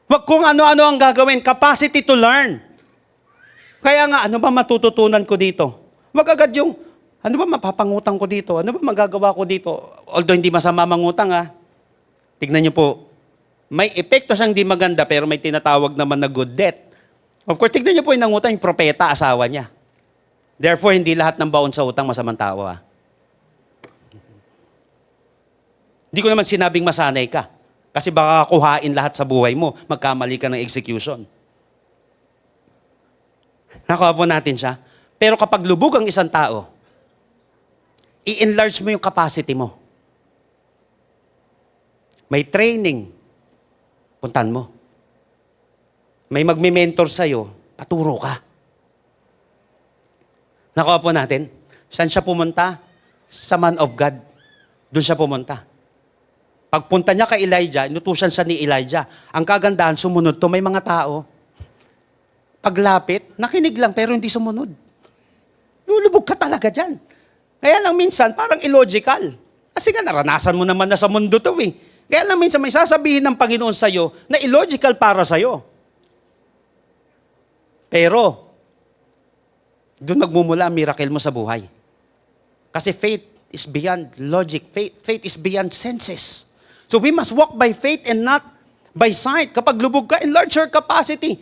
Huwag kung ano-ano ang gagawin, capacity to learn. Kaya nga, ano ba matututunan ko dito? Huwag agad yung, ano ba mapapangutang ko dito? Ano ba magagawa ko dito? Although hindi masama mangutang tignan niyo po, may epekto siyang di maganda pero may tinatawag naman na good debt. Of course, tignan niyo po yung nangutang yung propeta, asawa niya. Therefore, hindi lahat ng baon sa utang masamang tao. Hindi ko naman sinabing masanay ka. Kasi baka kuhain lahat sa buhay mo, magkamali ka ng execution. Nakuha po natin siya. Pero kapag lubog ang isang tao, i-enlarge mo yung capacity mo. May training, puntan mo. May magme-mentor sa'yo, paturo ka. Nakuha po natin, saan siya pumunta? Sa man of God. Doon siya pumunta. Pagpunta niya kay Elijah, inutusan siya ni Elijah. Ang kagandahan, sumunod to, may mga tao. Paglapit, nakinig lang pero hindi sumunod. Lulubog ka talaga dyan. Kaya lang minsan, parang illogical. Kasi nga naranasan mo naman na sa mundo to eh. Kaya lang minsan may sasabihin ng Panginoon sa'yo na illogical para sa'yo. Pero, doon nagmumula ang miracle mo sa buhay. Kasi faith is beyond logic. Faith is beyond senses. So we must walk by faith and not by sight. Kapag lubog ka, enlarge your capacity.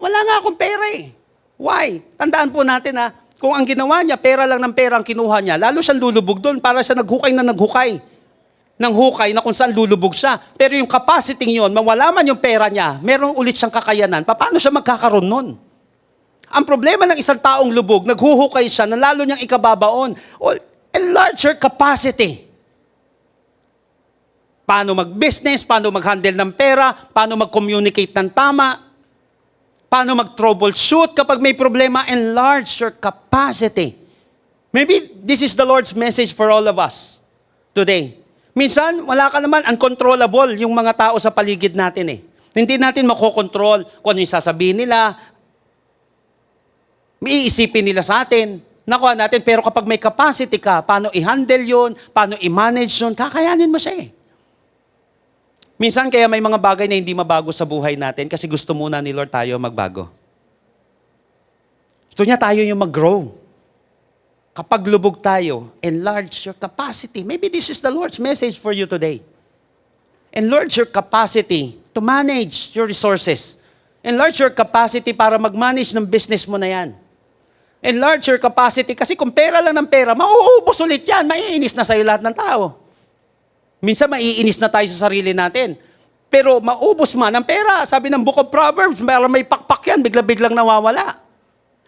Wala nga akong pera eh. Why? Tandaan po natin kung ang ginawa niya, pera lang ng pera ang kinuha niya, lalo siyang lulubog doon para siya naghukay na naghukay. Nang hukay na kung saan lulubog siya. Pero yung capacity yun, mawala man yung pera niya, meron ulit siyang kakayanan, paano siya magkakaroon nun? Ang problema ng isang taong lubog, naghuhukay siya na lalo niyang ikababaon. Enlarge your capacity. Paano mag-business, paano mag-handle ng pera, paano mag-communicate ng tama, paano mag-troubleshoot kapag may problema, enlarge your capacity. Maybe this is the Lord's message for all of us today. Minsan, wala ka naman, uncontrollable yung mga tao sa paligid natin eh. Hindi natin makokontrol kung ano yung sasabihin nila, may iisipin nila sa atin, nakuha natin, pero kapag may capacity ka, paano i-handle yun, paano i-manage yun, kakayanin mo siya eh. Minsan kaya may mga bagay na hindi mabago sa buhay natin kasi gusto muna ni Lord tayo magbago. Gusto niya tayo yung mag-grow. Kapag lubog tayo, enlarge your capacity. Maybe this is the Lord's message for you today. Enlarge your capacity to manage your resources. Enlarge your capacity para mag-manage ng business mo na yan. Enlarge your capacity kasi kung pera lang ng pera, mauubos ulit yan. Maiinis na sa'yo lahat ng tao. Minsan maiinis na tayo sa sarili natin. Pero maubos man ang pera. Sabi ng Book of Proverbs, may pakpak yan, bigla-biglang nawawala.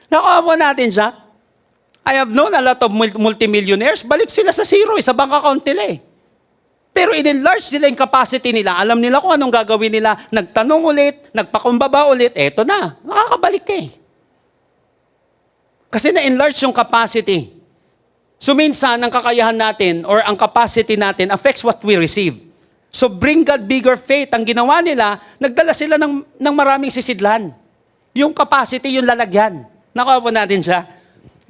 Nakuha natin siya. I have known a lot of multimillionaires, balik sila sa zero, sa bank account nila eh. Pero in-enlarge nila yung capacity nila. Alam nila kung anong gagawin nila. Nagtanong ulit, nagpakumbaba ulit, eto na, makakabalik ka eh. Kasi na-enlarge yung capacity. So minsan, ang kakayahan natin or ang capacity natin affects what we receive. So bring God bigger faith. Ang ginawa nila, nagdala sila ng maraming sisidlan. Yung capacity, yung lalagyan. Nakuha po natin siya.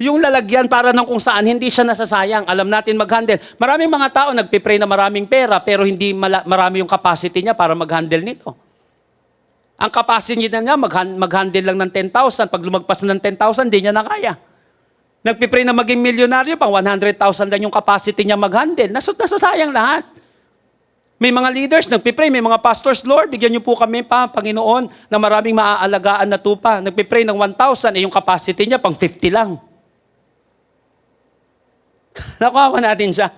Yung lalagyan para ng kung saan, hindi siya nasasayang. Alam natin mag-handle. Maraming mga tao nagpipray na maraming pera, pero hindi marami yung capacity niya para mag-handle nito. Ang capacity niya, mag-handle lang ng 10,000. Pag lumagpas na ng 10,000, hindi niya na kaya. Nagpipray na maging milyonaryo, pang 100,000 lang yung capacity niya mag-handle. Nasasayang lahat. May mga leaders, nagpipray, may mga pastors, Lord, bigyan niyo po kami pa, Panginoon, na maraming maaalagaan na tupa. Nagpipray ng 1,000, yung capacity niya, pang 50 lang. Nakuha natin siya.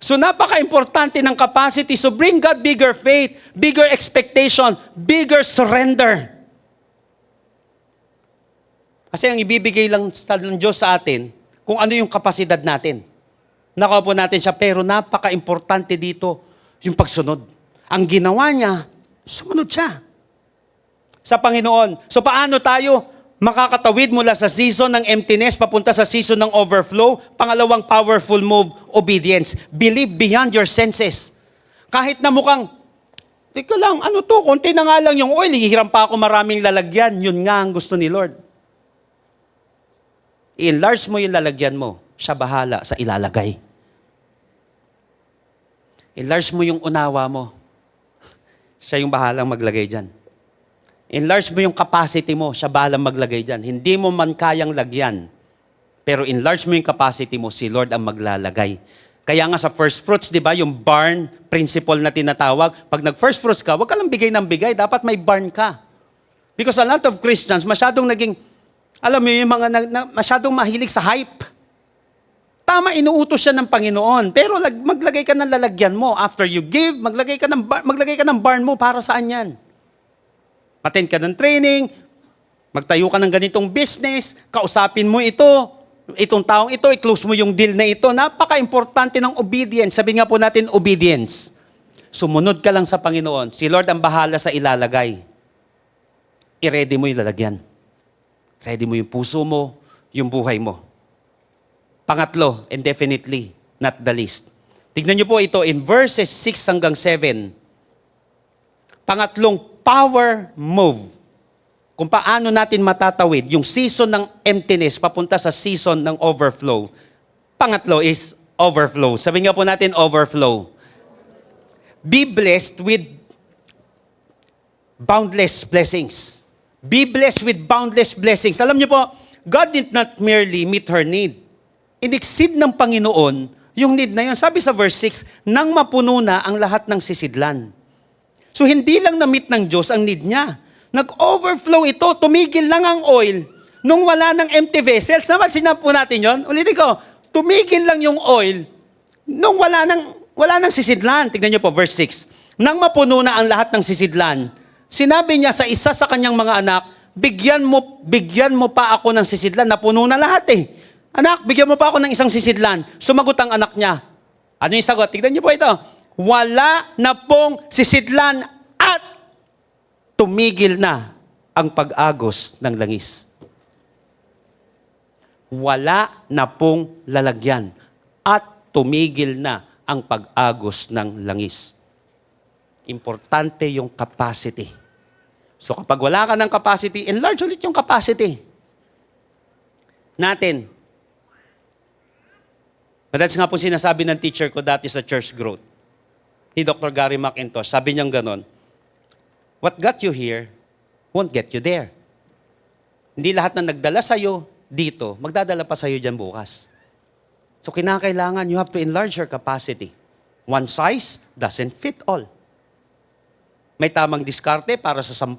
So napaka-importante ng capacity. So bring God bigger faith, bigger expectation, bigger surrender. Kasi ang ibibigay lang ng Diyos sa atin, kung ano yung kapasidad natin. Nakuha po natin siya, pero napaka-importante dito, Yung pagsunod. Ang ginawa niya, sumunod siya sa Panginoon. So paano tayo makakatawid mula sa season ng emptiness papunta sa season ng overflow? Pangalawang powerful move, obedience. Believe beyond your senses. Kahit na mukhang, teka lang, ano to, konti na nga lang yung oil, hihiram pa ako maraming lalagyan. Yun nga ang gusto ni Lord. I-enlarge mo yung lalagyan mo, siya bahala sa ilalagay. Enlarge mo yung unawa mo, siya yung bahalang maglagay dyan. Enlarge mo yung capacity mo, siya bahalang maglagay dyan. Hindi mo man kayang lagyan, pero enlarge mo yung capacity mo, si Lord ang maglalagay. Kaya nga sa first fruits, di ba, yung barn principle na tinatawag, pag nag-first fruits ka, huwag ka lang bigay ng bigay, dapat may barn ka. Because a lot of Christians, masyadong naging, alam mo yung mga masyadong mahilig sa hype. Tama, inuutos siya ng Panginoon, pero maglagay ka ng lalagyan mo. After you give, maglagay ka ng barn mo, para saan yan? Attend ka ng training, magtayo ka ng ganitong business, kausapin mo itong taong ito, i-close mo yung deal na ito. Napaka-importante ng obedience. Sabi nga po natin, obedience. Sumunod ka lang sa Panginoon. Si Lord ang bahala sa ilalagay. I-ready mo yung lalagyan. Ready mo yung puso mo, yung buhay mo. Pangatlo, and definitely not the least. Tignan niyo po ito in verses 6 hanggang 7. Pangatlong power move. Kung paano natin matatawid yung season ng emptiness papunta sa season ng overflow. Pangatlo is overflow. Sabi nga po natin, overflow. Be blessed with boundless blessings. Be blessed with boundless blessings. Alam niyo po, God did not merely meet her need. In-exceed ng Panginoon yung need na yun. Sabi sa verse 6, nang mapuno na ang lahat ng sisidlan. So hindi lang na-meet ng Diyos ang need niya. Nag-overflow ito, tumigil lang ang oil nung wala ng empty vessels. Napansin na po natin yun. Ulitin ko, tumigil lang yung oil nung wala ng sisidlan. Tignan niyo po, verse 6. Nang mapuno na ang lahat ng sisidlan, sinabi niya sa isa sa kanyang mga anak, bigyan mo pa ako ng sisidlan. Napuno na lahat eh. Anak, bigyan mo pa ako ng isang sisidlan. Sumagot ang anak niya. Ano yung sagot? Tignan niyo po ito. Wala na pong sisidlan at tumigil na ang pag-agos ng langis. Wala na pong lalagyan at tumigil na ang pag-agos ng langis. Importante yung capacity. So kapag wala ka ng capacity, enlarge ulit yung capacity natin. Madalas nga po sinasabi ng teacher ko dati sa church growth, ni Dr. Gary McIntosh, sabi niyang ganon, what got you here won't get you there. Hindi lahat na nagdala sa'yo dito, magdadala pa sa'yo dyan bukas. So kinakailangan, you have to enlarge your capacity. One size doesn't fit all. May tamang diskarte para sa 10,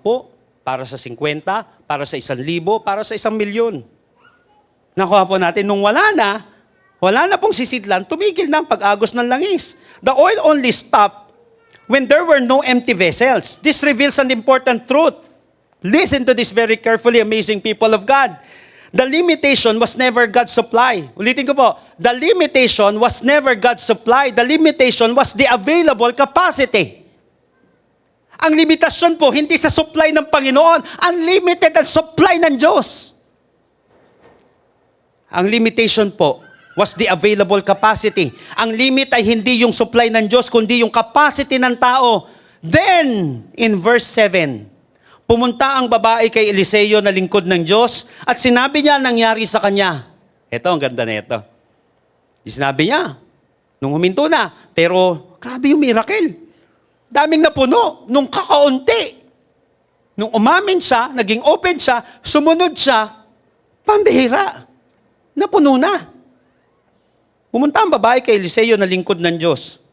para sa 50, para sa 1,000, para sa 1,000,000. Nakuha po natin, nung wala na pong sisidlan, tumigil na ang pag-agos ng langis. The oil only stopped when there were no empty vessels. This reveals an important truth. Listen to this very carefully, amazing people of God. The limitation was never God's supply. Ulitin ko po, the limitation was never God's supply. The limitation was the available capacity. Ang limitasyon po, hindi sa supply ng Panginoon. Unlimited ang supply ng Diyos. Ang limitation po was the available capacity. Ang limit ay hindi yung supply ng Diyos, kundi yung capacity ng tao. Then, in verse 7, pumunta ang babae kay Eliseo na lingkod ng Diyos at sinabi niya ang nangyari sa kanya. Ito, ang ganda na ito. Sinabi niya, nung huminto na, pero grabe yung miracle. Daming napuno, nung kakaunti. Nung umamin siya, naging open siya, sumunod siya, pambihira. Napuno na. Pumunta ang babae kay Eliseo na lingkod ng Diyos.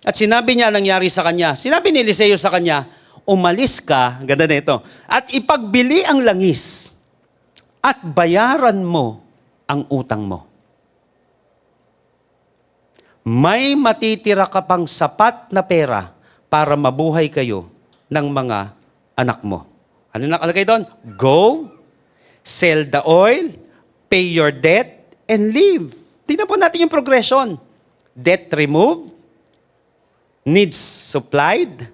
At sinabi niya ang nangyari sa kanya. Sinabi ni Eliseo sa kanya, umalis ka, ganda na ito, at ipagbili ang langis at bayaran mo ang utang mo. May matitira ka pang sapat na pera para mabuhay kayo ng mga anak mo. Ano nakalagay doon? Go, sell the oil, pay your debt, and leave. Tingnan po natin yung progression. Debt removed, needs supplied,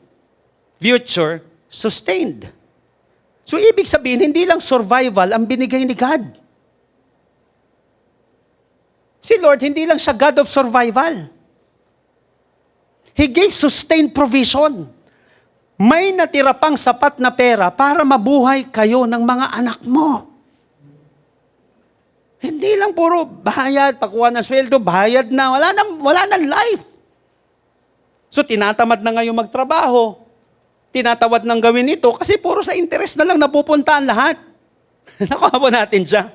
future sustained. So ibig sabihin, hindi lang survival ang binigay ni God. Si Lord, hindi lang siya God of survival. He gave sustained provision. May natira pang sapat na pera para mabuhay kayo ng mga anak mo. Hindi lang puro bayad, pakuha ng sweldo, bayad na, wala nang life. So tinatamad na ngayon magtrabaho. Tinatawad nang gawin ito kasi puro sa interest na lang napupunta ang lahat. Nakuha po natin siya.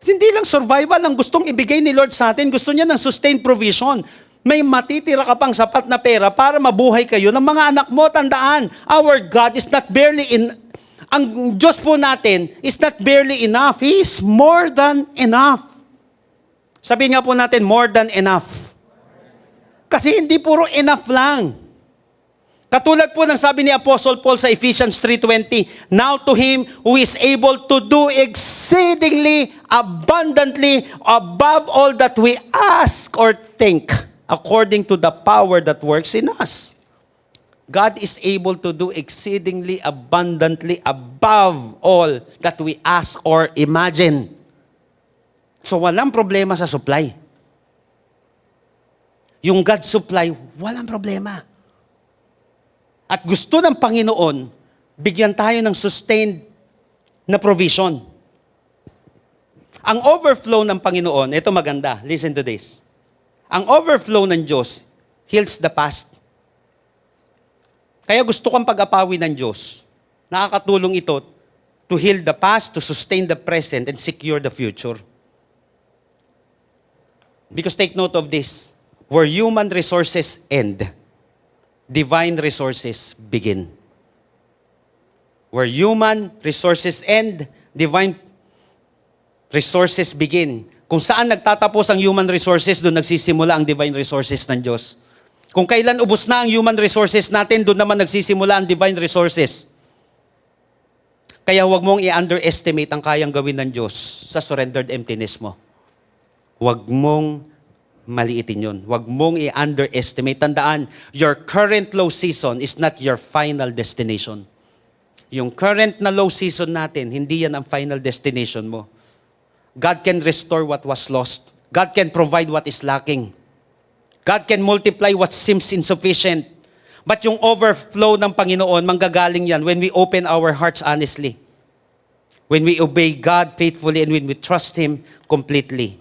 Kasi hindi lang survival ang gustong ibigay ni Lord sa atin. Gusto niya ng sustained provision. May matitira ka pang sapat na pera para mabuhay kayo ng mga anak mo. Tandaan, our God is not barely ang Diyos po natin is not barely enough. He is more than enough. Sabihin nga po natin, more than enough. Kasi hindi puro enough lang. Katulad po ng sabi ni Apostle Paul sa Ephesians 3:20, now to Him who is able to do exceedingly abundantly above all that we ask or think, according to the power that works in us. God is able to do exceedingly abundantly above all that we ask or imagine. So walang problema sa supply. Yung God supply, walang problema. At gusto ng Panginoon, bigyan tayo ng sustained na provision. Ang overflow ng Panginoon, ito maganda, listen to this. Ang overflow ng Diyos heals the past. Kaya gusto kong pag-apawi ng Diyos. Nakakatulong ito to heal the past, to sustain the present, and secure the future. Because take note of this, where human resources end, divine resources begin. Where human resources end, divine resources begin. Kung saan nagtatapos ang human resources, doon nagsisimula ang divine resources ng Diyos. Kung kailan ubos na ang human resources natin, doon naman nagsisimula ang divine resources. Kaya huwag mong i-underestimate ang kayang gawin ng Diyos sa surrendered emptiness mo. Huwag mong maliitin yun. Huwag mong i-underestimate. Tandaan, your current low season is not your final destination. Yung current na low season natin, hindi yan ang final destination mo. God can restore what was lost. God can provide what is lacking. God can multiply what seems insufficient. But yung overflow ng Panginoon, manggagaling yan when we open our hearts honestly. When we obey God faithfully and when we trust Him completely.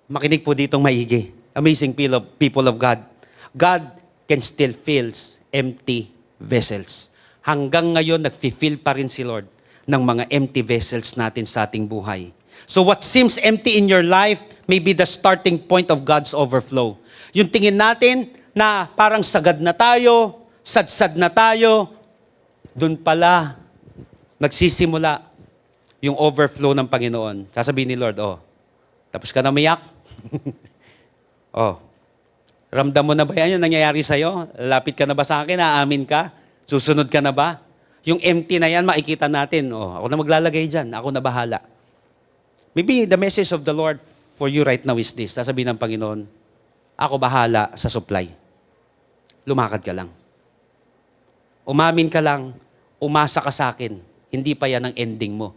Makinig po ditong maigi. Amazing people of God. God can still fill empty vessels. Hanggang ngayon, nag-fill pa rin si Lord ng mga empty vessels natin sa ating buhay. So what seems empty in your life may be the starting point of God's overflow. Yung tingin natin na parang sagad na tayo, sadsad na tayo, dun pala nagsisimula yung overflow ng Panginoon. Sasabihin ni Lord, tapos ka na umiyak? Ramdam mo na ba yan yung nangyayari sa'yo? Lapit ka na ba sa akin? Aamin ka? Susunod ka na ba? Yung empty na yan, makikita natin. Ako na maglalagay dyan. Ako na bahala. Maybe the message of the Lord for you right now is this. Sasabihin ng Panginoon, ako bahala sa supply. Lumakad ka lang. Umamin ka lang, umasa ka sa akin. Hindi pa yan ang ending mo.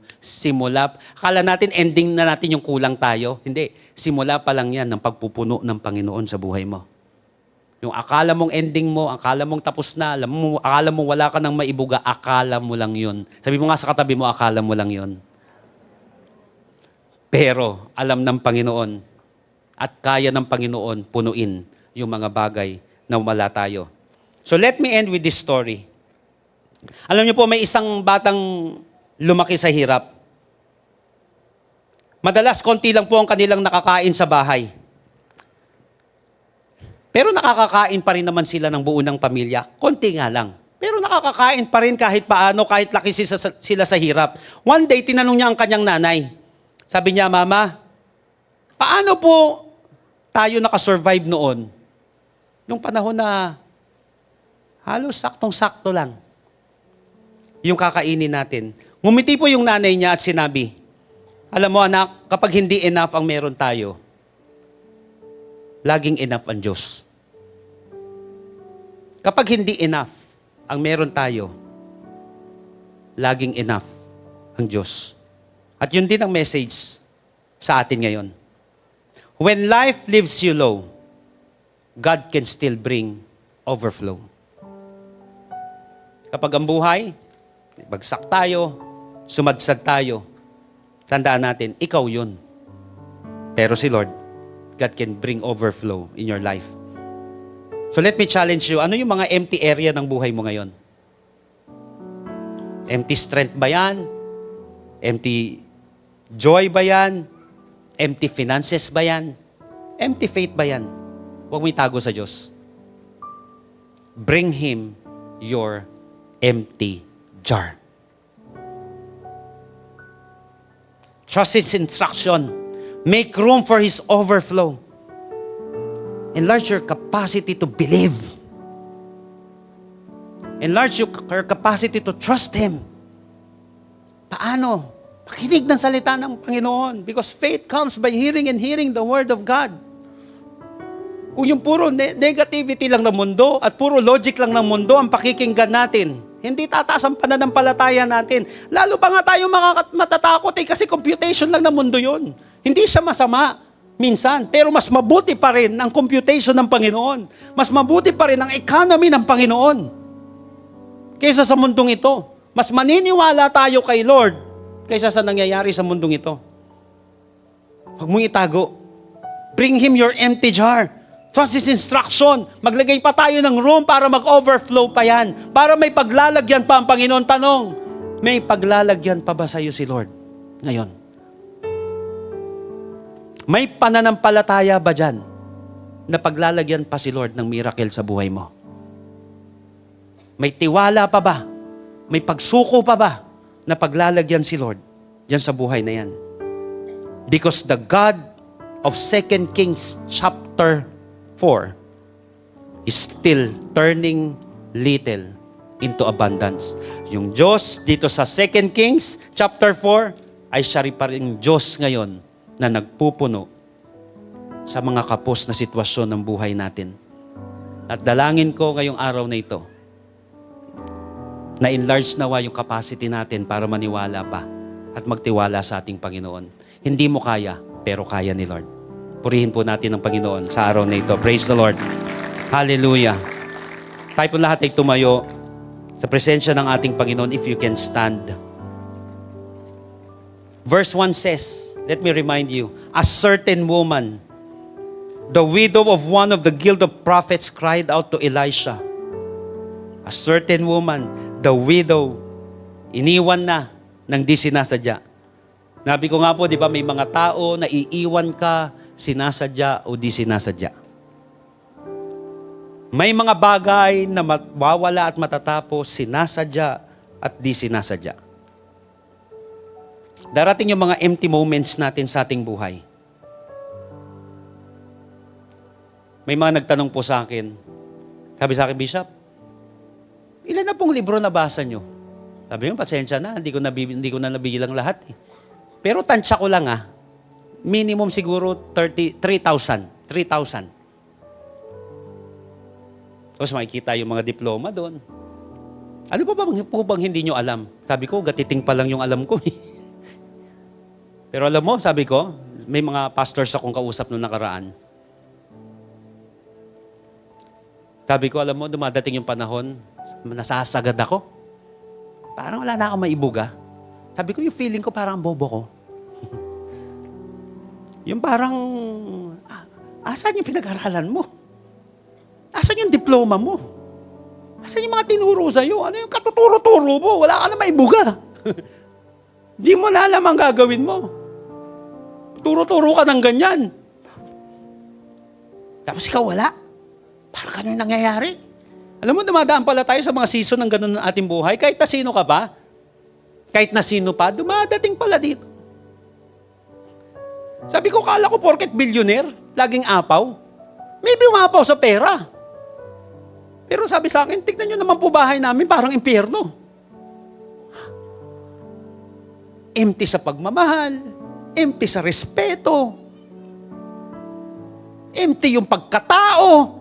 Akala natin ending na natin yung kulang tayo. Hindi. Simula pa lang yan ng pagpupuno ng Panginoon sa buhay mo. Yung akala mong ending mo, akala mong tapos na, akala mong wala ka nang maibuga, akala mo lang yun. Sabi mo nga sa katabi mo, akala mo lang yun. Pero alam ng Panginoon at kaya ng Panginoon punuin yung mga bagay na wala tayo. So let me end with this story. Alam niyo po, may isang batang lumaki sa hirap. Madalas, konti lang po ang kanilang nakakain sa bahay. Pero nakakakain pa rin naman sila ng buo ng pamilya. Konti nga lang. Pero nakakakain pa rin kahit paano, kahit laki sila sa hirap. One day, tinanong niya ang kanyang nanay. Sabi niya, Mama, paano po tayo nakasurvive noon? Yung panahon na halos saktong-sakto lang yung kakainin natin. Ngumiti po yung nanay niya at sinabi, alam mo anak, kapag hindi enough ang meron tayo, laging enough ang Diyos. Kapag hindi enough ang meron tayo, laging enough ang Diyos. At yun din ang message sa atin ngayon. When life leaves you low, God can still bring overflow. Kapag ang buhay, bagsak tayo, sumadsad tayo, tandaan natin, ikaw yun. Pero si Lord, God can bring overflow in your life. So let me challenge you, ano yung mga empty area ng buhay mo ngayon? Empty strength ba yan? Empty joy ba yan? Empty finances ba yan? Empty faith ba yan? Huwag mo itago sa Diyos. Bring Him your empty jar. Trust His instruction. Make room for His overflow. Enlarge your capacity to believe. Enlarge your capacity to trust Him. Paano? Pakinig ng salita ng Panginoon. Because faith comes by hearing and hearing the Word of God. Kung yung puro negativity lang ng mundo at puro logic lang ng mundo ang pakikinggan natin, hindi tataas ang pananampalataya natin. Lalo pa nga tayo matatakot kasi computation lang ng mundo yun. Hindi siya masama minsan, pero mas mabuti pa rin ang computation ng Panginoon. Mas mabuti pa rin ang economy ng Panginoon kaysa sa mundong ito. Mas maniniwala tayo kay Lord kaysa sa nangyayari sa mundong ito. Huwag mong itago. Bring Him your empty jar. Trust His instruction. Maglagay pa tayo ng room para mag-overflow pa yan. Para may paglalagyan pa ang Panginoon. Tanong, may paglalagyan pa ba sa iyo si Lord ngayon? May pananampalataya ba dyan na paglalagyan pa si Lord ng miracle sa buhay mo? May tiwala pa ba? May pagsuko pa ba na paglalagyan si Lord dyan sa buhay na yan? Because the God of 2 Kings chapter 4 is still turning little into abundance. Yung Diyos dito sa 2 Kings chapter 4 ay siya rin pa rin Diyos ngayon na nagpupuno sa mga kapos na sitwasyon ng buhay natin. At dalangin ko ngayong araw na ito na enlarge nawa yung capacity natin para maniwala pa at magtiwala sa ating Panginoon. Hindi mo kaya, pero kaya ni Lord. Purihin po natin ang Panginoon sa araw na ito. Praise the Lord. Hallelujah. Tayo po lahat ay tumayo sa presensya ng ating Panginoon if you can stand. Verse 1 says, let me remind you, a certain woman, the widow of one of the guild of prophets, cried out to Elisha. A certain woman, the widow, iniwan na ng di sinasadya. Nabi ko nga po, di ba, may mga tao na iiwan ka, sinasadya o di sinasadya. May mga bagay na mawawala at matatapos, sinasadya at di sinasadya. Darating yung mga empty moments natin sa ating buhay. May mga nagtanong po sa akin, sabi sa akin, Bishop, ilan na pong libro nabasa nyo? Sabi mo, pasensya na, hindi ko na nabilang lahat. Pero tansya ko lang minimum siguro 3,000. Tapos makikita yung mga diploma doon. Ano pa bang hindi nyo alam? Sabi ko, gatiting pa lang yung alam ko. Pero alam mo, sabi ko, may mga pastors akong kausap noong nakaraan. Sabi ko, alam mo, dumadating yung panahon, nasasagad ako. Parang wala na akong maibuga. Sabi ko, yung feeling ko parang bobo ko. Yung parang, asan yung pinag-aralan mo? Asan yung diploma mo? Asan yung mga tinuro sa'yo? Ano yung katuturo-turo mo? Wala ka na maibuga. Di mo na alam ang gagawin mo. Turo-turo ka ng ganyan. Tapos ikaw wala. Parang ganun yung nangyayari. Alam mo, dumadaan pala tayo sa mga season ng ganun ng ating buhay. Kahit na sino ka pa, kahit na sino pa, dumadating pala dito. Sabi ko, kala ko porket billionaire, laging apaw. Maybe umapaw sa pera. Pero sabi sa akin, tignan nyo naman po bahay namin, parang impyerno. Empty sa pagmamahal, empty sa respeto, empty yung pagkatao.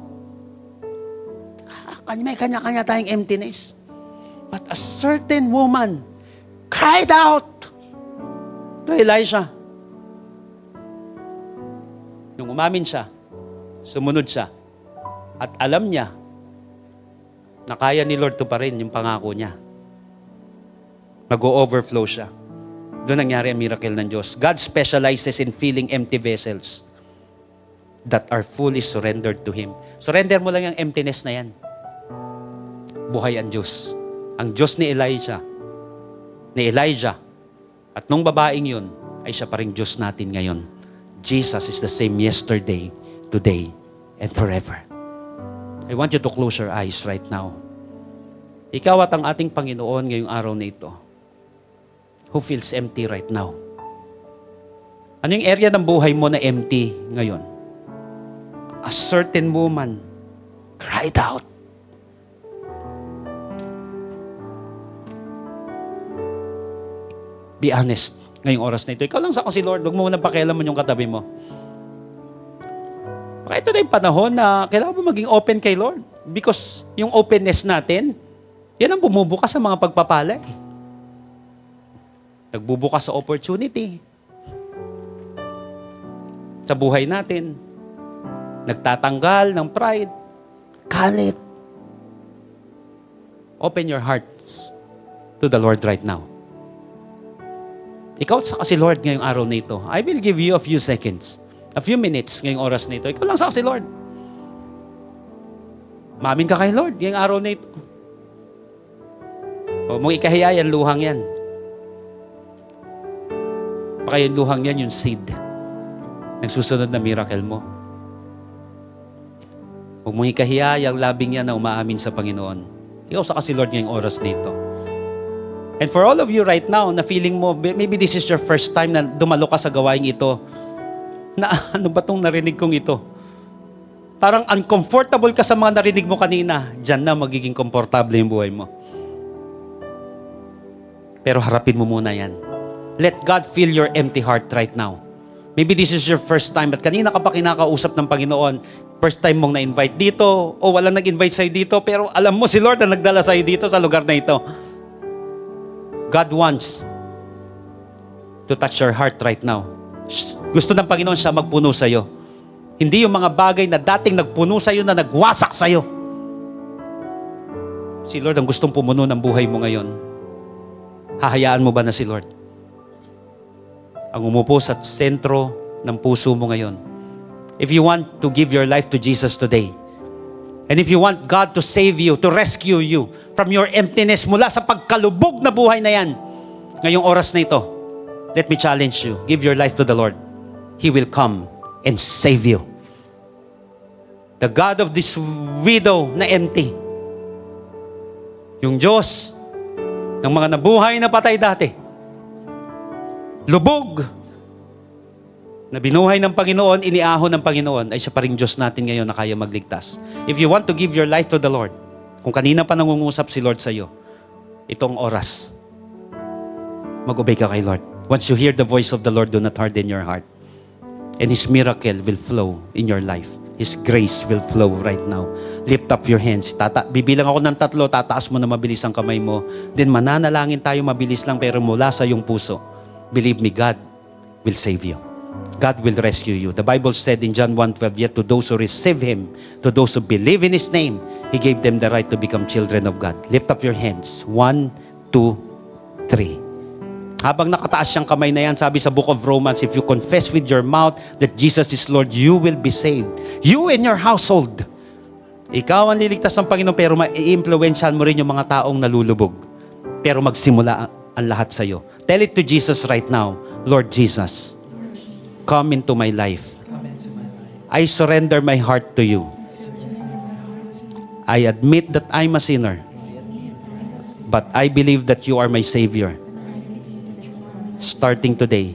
May kanya-kanya tayong emptiness. But a certain woman cried out to Elisha. Nung umamin siya, sumunod siya, at alam niya na kaya ni Lord tuparin yung pangako niya. Mag-o-overflow siya. Doon nangyari ang miracle ng Diyos. God specializes in filling empty vessels that are fully surrendered to Him. Surrender mo lang yung emptiness na yan. Buhay ang Diyos. Ang Diyos ni Elijah, at nung babaeng yun, ay siya pa rin Diyos natin ngayon. Jesus is the same yesterday, today, and forever. I want you to close your eyes right now. Ikaw at ang ating Panginoon ngayong araw na ito, who feels empty right now? Ano yung area ng buhay mo na empty ngayon? A certain woman cried out. Be honest ngayong oras na ito. Ikaw lang sa si Lord, huwag mo munang pakialaman yung katabi mo. Baka ito na yung panahon na kailangan mo maging open kay Lord. Because yung openness natin, yan ang bumubukas sa mga pagpapala. Nagbubukas sa opportunity. Sa buhay natin. Nagtatanggal ng pride. Kalit. Open your hearts to the Lord right now. Ikaw sa kasi Lord ngayong araw na ito. I will give you a few seconds, a few minutes ngayong oras na ito. Ikaw lang sa kasi Lord. Maamin ka kay Lord ngayong araw na ito. Huwag mong ikahiya yan, luhang yan. Baka yung luhang yan, yung seed. Nagsusunod na miracle mo. Huwag mong ikahiya yung labing yan na umaamin sa Panginoon. Ikaw sa kasi Lord ngayong oras na ito. And for all of you right now, na feeling mo, maybe this is your first time na dumalo ka sa gawaing ito, na ano ba itong narinig kong ito? Parang uncomfortable ka sa mga narinig mo kanina, dyan na magiging komportable yung buhay mo. Pero harapin mo muna yan. Let God fill your empty heart right now. Maybe this is your first time, at kanina ka pa kinakausap ng Panginoon, first time mong na-invite dito, o walang nag-invite sa'yo dito, pero alam mo si Lord na nagdala sa'yo dito sa lugar na ito. God wants to touch your heart right now. Gusto ng Panginoon siya magpuno sa'yo. Hindi yung mga bagay na dating nagpuno sa'yo na nagwasak sa'yo. Si Lord ang gustong pumuno ng buhay mo ngayon. Hahayaan mo ba na si Lord ang umupo sa sentro ng puso mo ngayon? If you want to give your life to Jesus today, and if you want God to save you, to rescue you from your emptiness mula sa pagkalubog na buhay na yan, ngayong oras na ito, let me challenge you. Give your life to the Lord. He will come and save you. The God of this widow na empty. Yung Diyos ng mga nabuhay na patay dati. Lubog na binuhay ng Panginoon, iniahon ng Panginoon, ay siya pa rin Diyos natin ngayon na kaya magligtas. If you want to give your life to the Lord, kung kanina pa nangungusap si Lord sa iyo, itong oras, mag-obey ka kay Lord. Once you hear the voice of the Lord, do not harden your heart. And His miracle will flow in your life. His grace will flow right now. Lift up your hands. Bibilang ako ng 3, tataas mo na mabilis ang kamay mo. Then mananalangin tayo mabilis lang pero mula sa iyong puso. Believe me, God will save you. God will rescue you. The Bible said in John 1:12, yet to those who receive Him, to those who believe in His name, He gave them the right to become children of God. Lift up your hands. 1, 2, 3. Habang nakataas siyang kamay na yan, sabi sa book of Romans, if you confess with your mouth that Jesus is Lord, you will be saved. You and your household. Ikaw ang liligtas ng Panginoon, pero ma-i-influensyahan mo rin yung mga taong nalulubog. Pero magsimula ang lahat sa iyo. Tell it to Jesus right now. Lord Jesus, come into my life. I surrender my heart to you. I admit that I'm a sinner. But I believe that you are my Savior. Starting today,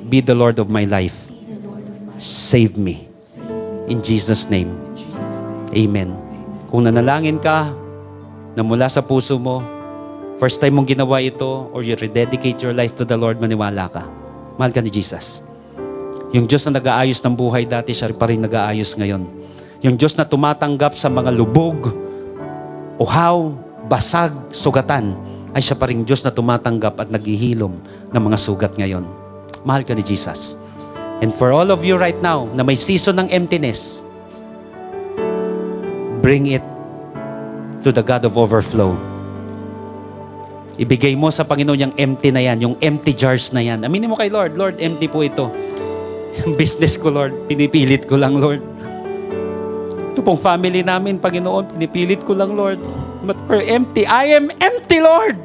be the Lord of my life. Save me. In Jesus' name. Amen. Kung nanalangin ka na mula sa puso mo, first time mong ginawa ito, or you rededicate your life to the Lord, maniwala ka. Mahal ka ni Jesus. Yung Diyos na nag-aayos ng buhay dati, siya pa rin nag-aayos ngayon. Yung Diyos na tumatanggap sa mga lubog uhaw, basag, sugatan, ay siya pa ring Diyos na tumatanggap at naghihilom ng mga sugat ngayon. Mahal ka ni Jesus. And for all of you right now na may season ng emptiness, bring it to the God of overflow. Ibigay mo sa Panginoon yung empty na yan, yung empty jars na yan. Aminin mo kay Lord, Lord, empty po ito. Yung business ko, Lord, pinipilit ko lang, Lord. Ito pong family namin, Panginoon, pinipilit ko lang, Lord. But we're empty. I am empty, Lord.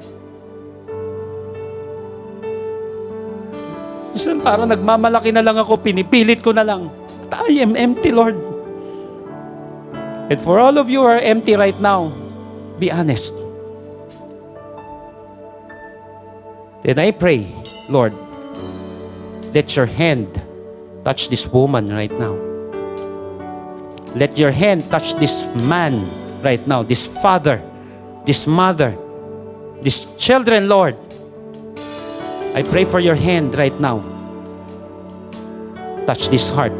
Minsan parang nagmamalaki na lang ako, pinipilit ko na lang. But I am empty, Lord. And for all of you who are empty right now, be honest. Then I pray, Lord, let your hand touch this woman right now. Let your hand touch this man right now, this father, this mother, these children, Lord. I pray for your hand right now. Touch this heart.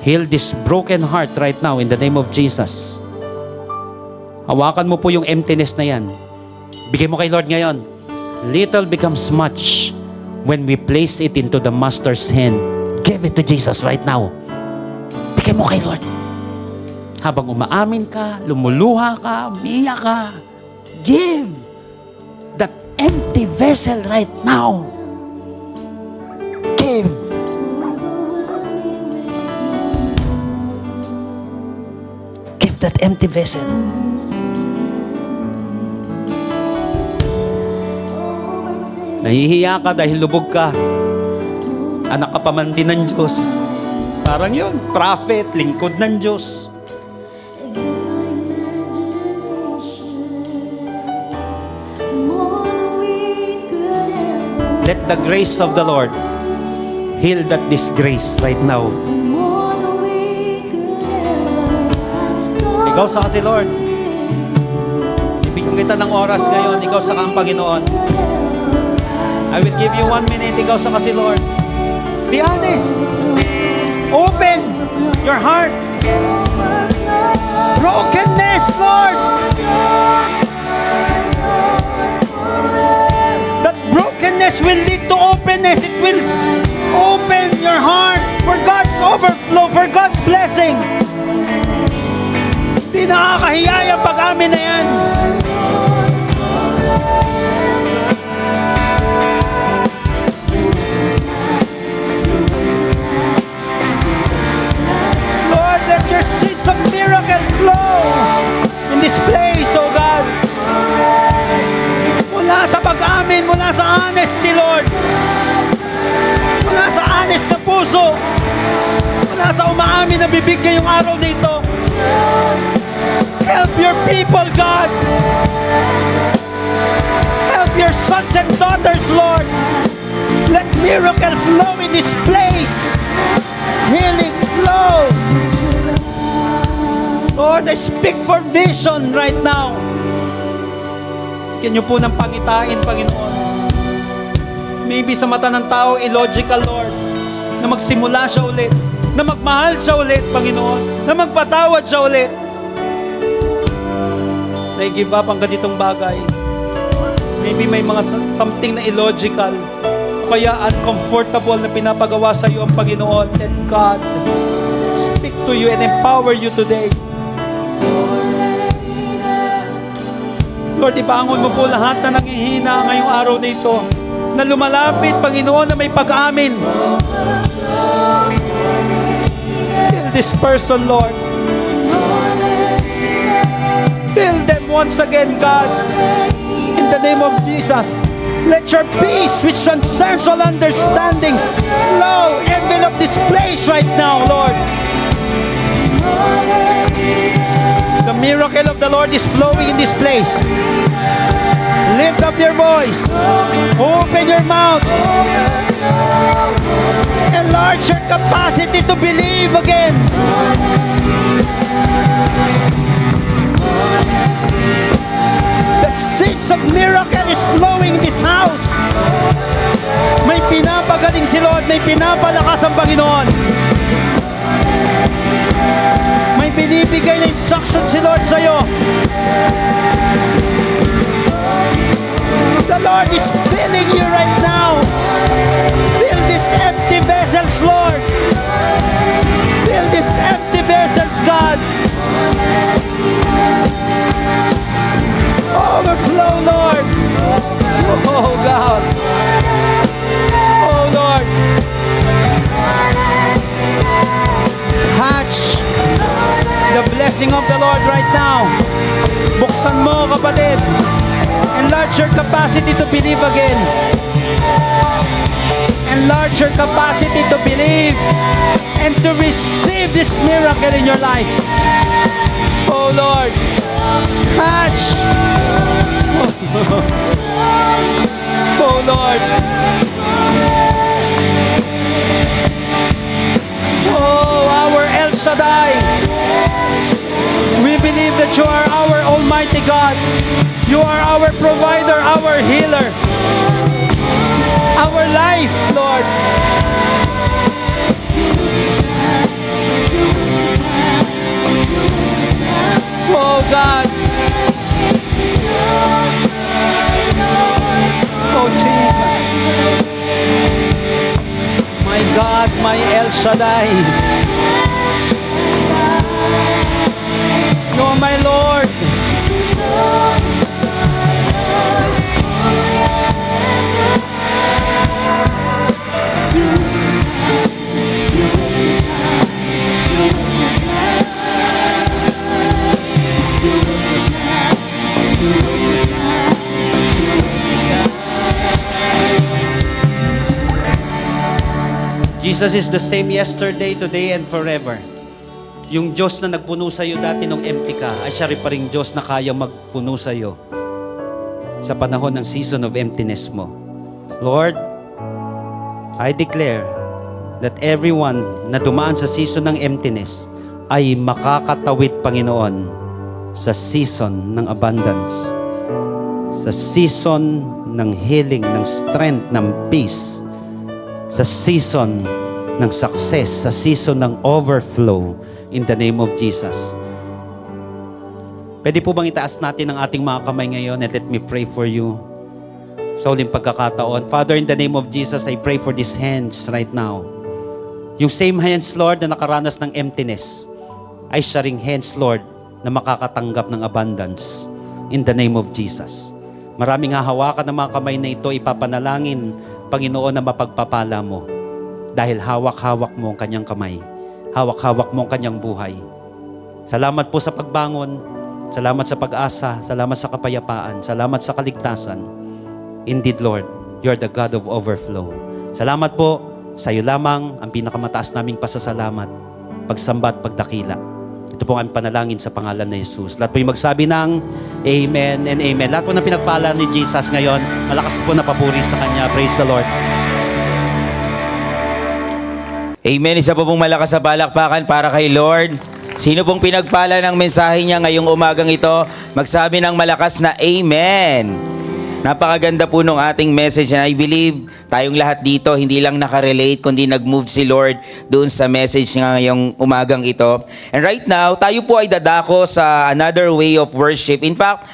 Heal this broken heart right now in the name of Jesus. Hawakan mo po yung emptiness na yan. Bigay mo kay Lord ngayon. Little becomes much when we place it into the Master's hand. Give it to Jesus right now. Bigay mo kay Lord. Habang umaamin ka, lumuluha ka, umiyak ka, give that empty vessel right now. Give. Give that empty vessel. Nahihiya ka dahil lubog ka. Anak ka pa man din ng Diyos. Parang yun, prophet, lingkod ng Diyos. Let the grace of the Lord heal that disgrace right now. Ikaw sa kasi, Lord. Ibigyan kita ng oras ngayon. Ikaw sa ang Panginoon. I will give you 1 minute. Ikaw sa kasi, Lord. Be honest. Open your heart. Brokenness, Lord. That brokenness will lead to openness. It will open your heart for God's overflow, for God's blessing. Di nakakahiya yung pag-amin na yan. Lord, let your seeds of miracle flow in this place, oh God. Mula sa pag-amin, mula sa honesty, Lord. Mula sa honest na puso. Mula sa umaamin na bibig ngayong araw nito. Help your people, God. Help your sons and daughters, Lord. Let miracle flow in this place. Healing flow. Lord, I speak for vision right now. Yan niyo po ng pangitain, Panginoon. Maybe sa mata ng tao, illogical, Lord, na magsimula siya ulit, na magmahal siya ulit, Panginoon, na magpatawad siya ulit. Na-give up ang ganitong bagay. Maybe may mga something na illogical o kaya uncomfortable na pinapagawa sa iyo ang Panginoon. Let God speak to you and empower you today. Lord, ibangon mo po lahat na nanghihina ngayong araw na ito, na lumalapit, Panginoon, na may pag-amin. Fill this person, Lord. Fill them once again, God. In the name of Jesus. Let your peace, which transcends all understanding, flow, envelop this place right now, Lord. The miracle of the Lord is flowing in this place. Lift up your voice. Open your mouth. Enlarge your capacity to believe again. The seeds of miracle is flowing in this house. May pinapagaling si Lord, may pinapalakas ang Panginoon. May binibigay na instruction si Lord sa'yo. The Lord is filling you right now. Fill these empty vessels, Lord. Fill these empty vessels, God. Overflow, Lord. Oh, God. Oh, Lord. Hatch the blessing of the Lord right now. Buksan mo, kapatid. Enlarge your capacity to believe again. Enlarge your capacity to believe and to receive this miracle in your life. Oh, Lord. Hatch. Oh, Lord. Oh, our El Shaddai. We believe that you are our Almighty God. You are our provider, our healer, our life, Lord. Oh, God. Oh, Jesus. My God, my El Shaddai. Oh, my Lord. Jesus is the same yesterday, today, and forever. Yung Diyos na nagpuno sa iyo dati nung empty ka, ay siya rin pa rin Diyos na kaya magpuno sa iyo sa panahon ng season of emptiness mo. Lord, I declare that everyone na dumaan sa season ng emptiness ay makakatawid, Panginoon, sa season ng abundance, sa season ng healing, ng strength, ng peace, sa season ng success, sa season ng overflow, in the name of Jesus. Pwede po bang itaas natin ang ating mga kamay ngayon and let me pray for you sa uling pagkakataon. Father, in the name of Jesus, I pray for these hands right now. Yung same hands, Lord, na nakaranas ng emptiness, ay siya ring hands, Lord, na makakatanggap ng abundance in the name of Jesus. Maraming hahawakan ng mga kamay na ito, ipapanalangin, Panginoon, na mapagpapala mo dahil hawak-hawak mo ang kanyang kamay. Hawak-hawak mo ang kanyang buhay. Salamat po sa pagbangon. Salamat sa pag-asa. Salamat sa kapayapaan. Salamat sa kaligtasan. Indeed, Lord, you're the God of overflow. Salamat po. Sa iyo lamang ang pinakamataas naming pasasalamat, pagsamba at pagdakila. Ito po ang panalangin sa pangalan ni Jesus. Lahat po yung magsabi ng Amen and Amen. Lahat po na pinagpala ni Jesus ngayon, malakas po na papuri sa Kanya. Praise the Lord. Amen. Isa po pong malakas sa palakpakan para kay Lord. Sino pong pinagpala ng mensahe niya ngayong umagang ito, magsabi ng malakas na Amen. Napakaganda po nung ating message and I believe tayong lahat dito hindi lang nakarelate kundi nag-move si Lord doon sa message niya ngayong umagang ito. And right now, tayo po ay dadako sa another way of worship. In fact,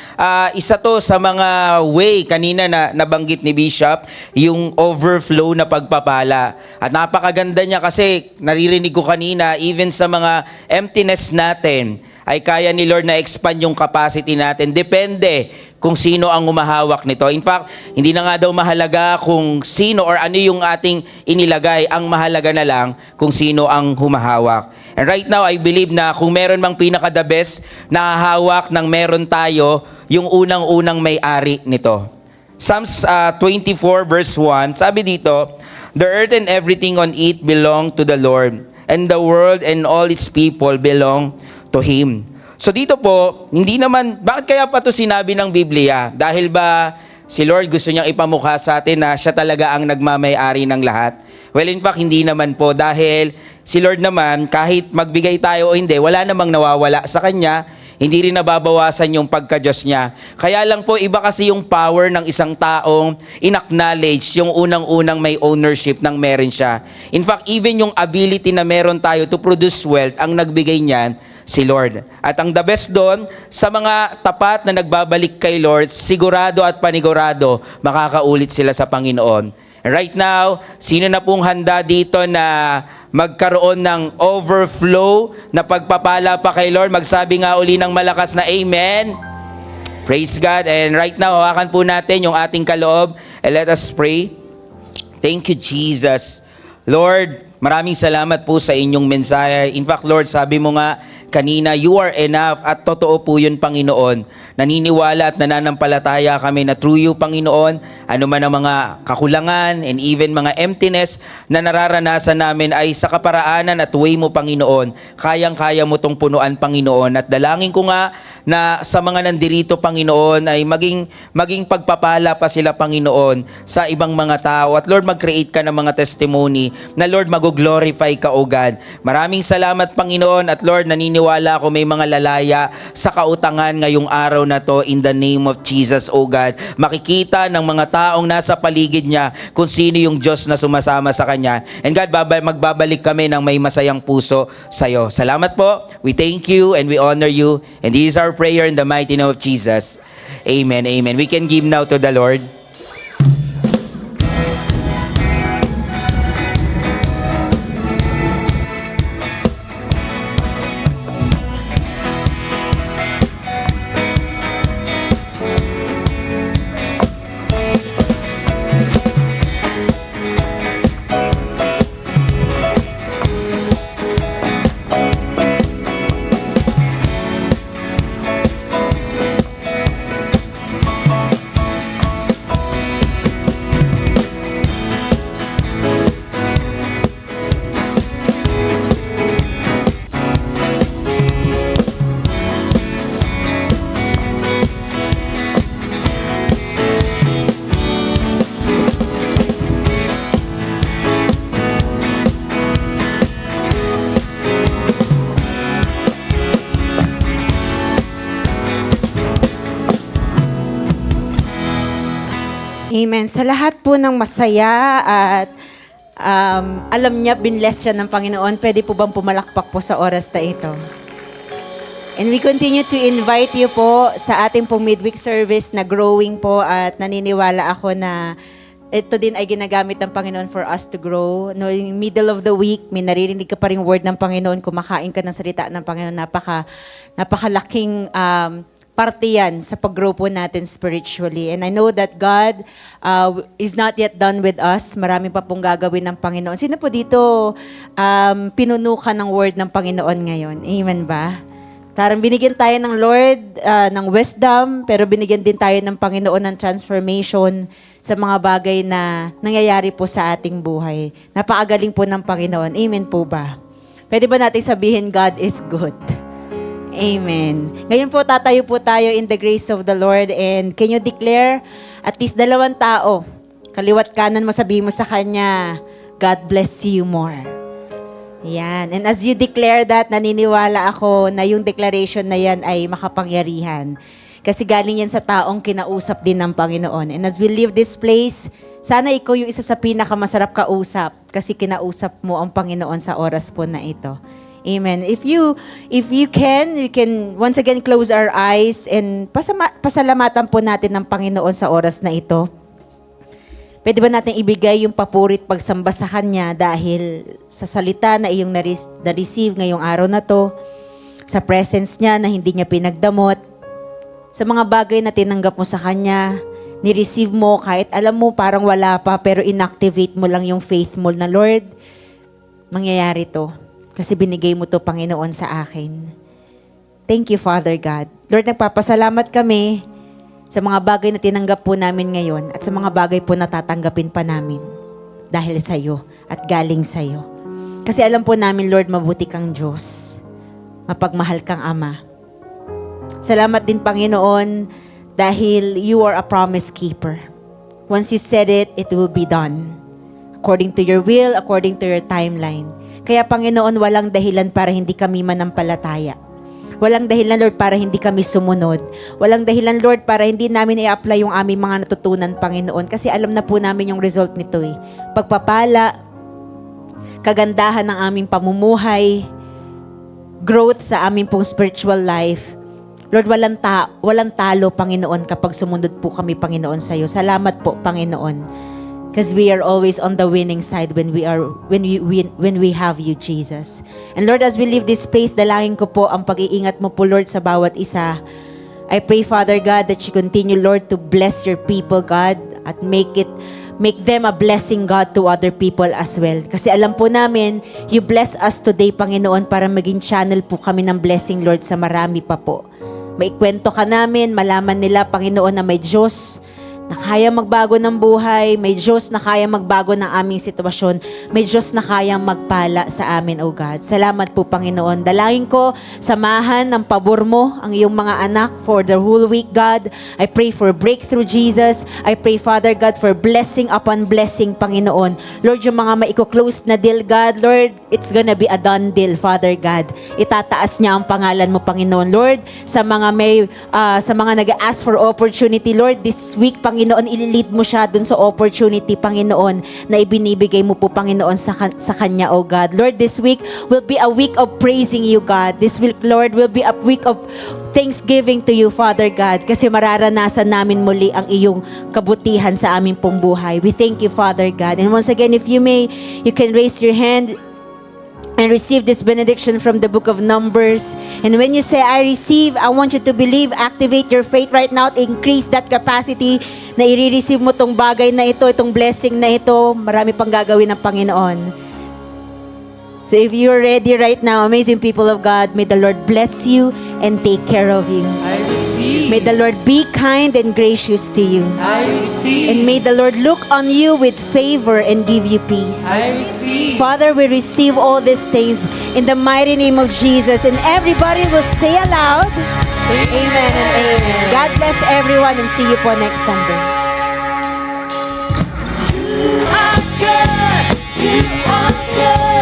isa to sa mga way kanina na nabanggit ni Bishop, yung overflow na pagpapala. At napakaganda niya kasi naririnig ko kanina, even sa mga emptiness natin, ay kaya ni Lord na expand yung capacity natin. Depende kung sino ang umahawak nito. In fact, hindi na nga daw mahalaga kung sino or ano yung ating inilagay. Ang mahalaga na lang kung sino ang humahawak. And right now, I believe na kung meron mang pinaka-the best na hawak ng meron tayo, yung unang-unang may-ari nito. Psalms 24 verse 1, sabi dito, "The earth and everything on it belong to the Lord, and the world and all its people belong to Him." So dito po, hindi naman, bakit kaya pa ito sinabi ng Biblia? Dahil ba si Lord gusto niyang ipamukha sa atin na siya talaga ang nagmamay-ari ng lahat? Well, in fact, hindi naman po. Dahil si Lord naman, kahit magbigay tayo o hindi, wala namang nawawala sa Kanya. Hindi rin nababawasan yung pagka-Diyos niya. Kaya lang po, iba kasi yung power ng isang taong in-acknowledge yung unang-unang may ownership ng meron siya. In fact, even yung ability na meron tayo to produce wealth, ang nagbigay niyan, si Lord. At ang the best doon, sa mga tapat na nagbabalik kay Lord, sigurado at panigurado, makakaulit sila sa Panginoon. And right now, sino na pong handa dito na magkaroon ng overflow na pagpapala pa kay Lord? Magsabi nga uli ng malakas na Amen. Praise God. And right now, hawakan po natin yung ating kaloob and let us pray. Thank you, Jesus. Lord, maraming salamat po sa inyong mensahe. In fact, Lord, sabi mo nga kanina, you are enough, at totoo po yun, Panginoon. Naniniwala at nananampalataya kami na through you, Panginoon, ano man ang mga kakulangan and even mga emptiness na nararanasan namin ay sa kaparaanan at way mo, Panginoon. Kayang-kaya mo tong punuan, Panginoon. At dalangin ko nga na sa mga nandirito, Panginoon, ay maging pagpapala pa sila, Panginoon, sa ibang mga tao. At Lord, mag-create ka ng mga testimony na Lord, mag-glorify ka, O God. Maraming salamat, Panginoon. At Lord, naniniwala ako may mga lalaya sa kautangan ngayong araw na to in the name of Jesus, O God. Makikita ng mga taong nasa paligid niya kung sino yung Diyos na sumasama sa Kanya. And God, magbabalik kami ng may masayang puso sa'yo. Salamat po. We thank you and we honor you. And this is our prayer in the mighty name of Jesus. Amen, amen. We can give now to the Lord. Amen. Sa lahat po ng masaya at alam niya, binless siya ng Panginoon, pwede po bang pumalakpak po sa oras na ito? And we continue to invite you po sa ating pong midweek service na growing po, at naniniwala ako na ito din ay ginagamit ng Panginoon for us to grow. No, in middle of the week, may naririnig ka pa rin word ng Panginoon, kumakain ka ng salita ng Panginoon, napakalaking parte yan sa pag-grow po natin spiritually. And I know that God is not yet done with us. Marami pa pong gagawin ng Panginoon. Sino po dito pinuno ka ng word ng Panginoon ngayon? Amen ba? Tarang binigyan tayo ng Lord ng wisdom, pero binigyan din tayo ng Panginoon ng transformation sa mga bagay na nangyayari po sa ating buhay. Napakagaling po ng Panginoon. Amen po ba? Pwede ba natin sabihin, God is good? Amen. Ngayon po, tatayo po tayo in the grace of the Lord, and can you declare at least 2 tao, kaliwat kanan mo, sabihin mo sa kanya, God bless you more. Yan. And as you declare that, naniniwala ako na yung declaration na yan ay makapangyarihan. Kasi galing yan sa taong kinausap din ng Panginoon. And as we leave this place, sana ikaw yung isa sa pinakamasarap kausap, kasi kinausap mo ang Panginoon sa oras po na ito. Amen. If you can, we can once again close our eyes and pasalamatan po natin ng Panginoon sa oras na ito. Pwede ba natin ibigay yung papurit pagsamba sa Kanya dahil sa salita na iyong na-receive ngayong araw na to, sa presence niya na hindi niya pinagdamot, sa mga bagay na tinanggap mo sa Kanya, ni-receive mo kahit alam mo parang wala pa, pero inactivate mo lang yung faith mo na, Lord, mangyayari to. Kasi binigay mo to, Panginoon, sa akin. Thank you, Father God. Lord, nagpapasalamat kami sa mga bagay na tinanggap po namin ngayon at sa mga bagay po na tatanggapin pa namin dahil sa iyo at galing sa iyo. Kasi alam po namin, Lord, mabuti kang Diyos. Mapagmahal kang Ama. Salamat din, Panginoon, dahil you are a promise keeper. Once you said it, it will be done. According to your will, according to your timeline. Kaya, Panginoon, walang dahilan para hindi kami manampalataya. Walang dahilan, Lord, para hindi kami sumunod. Walang dahilan, Lord, para hindi namin i-apply yung aming mga natutunan, Panginoon. Kasi alam na po namin yung result nito eh. Pagpapala, kagandahan ng aming pamumuhay, growth sa aming pong spiritual life. Lord, walang talo, Panginoon, kapag sumunod po kami, Panginoon, sa iyo. Salamat po, Panginoon. Because we are always on the winning side when we have you, Jesus. And Lord, as we leave this place, dalangin ko po ang pag-iingat mo po, Lord, sa bawat isa. I pray, Father God, that you continue, Lord, to bless your people, God, at make them a blessing, God, to other people as well. Kasi alam po namin, you bless us today, Panginoon, para maging channel po kami ng blessing, Lord, sa marami pa po. Maikwento ka namin, malaman nila, Panginoon, na may Diyos na kaya magbago ng buhay, may Diyos na kaya magbago ng aming sitwasyon, may Diyos na kayang magpala sa amin, O God. Salamat po, Panginoon. Dalangin ko, samahan ng pabor mo ang iyong mga anak for the whole week, God. I pray for breakthrough, Jesus. I pray, Father God, for blessing upon blessing, Panginoon. Lord, yung mga maiko-close na deal, God, Lord, it's gonna be a done deal, Father God. Itataas niya ang pangalan mo, Panginoon. Lord, sa mga nag-ask for opportunity, Lord, this week, Panginoon, ililid mo siya dun sa opportunity, Panginoon, na ibinibigay mo po, Panginoon, sa kanya, O God. Lord, this week will be a week of praising you, God. This week, Lord, will be a week of thanksgiving to you, Father God, kasi mararanasan namin muli ang iyong kabutihan sa aming pong buhay. We thank you, Father God. And once again, if you may, you can raise your hand and receive this benediction from the book of Numbers. And when you say, I receive, I want you to believe, activate your faith right now, increase that capacity na i-receive mo tong bagay na ito, itong blessing na ito. Marami pang gagawin ng Panginoon. So if you're ready right now, amazing people of God, may the Lord bless you and take care of you. I receive. May the Lord be kind and gracious to you. I receive. And may the Lord look on you with favor and give you peace. I receive. Father, we receive all these things in the mighty name of Jesus. And everybody will say aloud, Amen and Amen. God bless everyone and see you po next Sunday. You are good.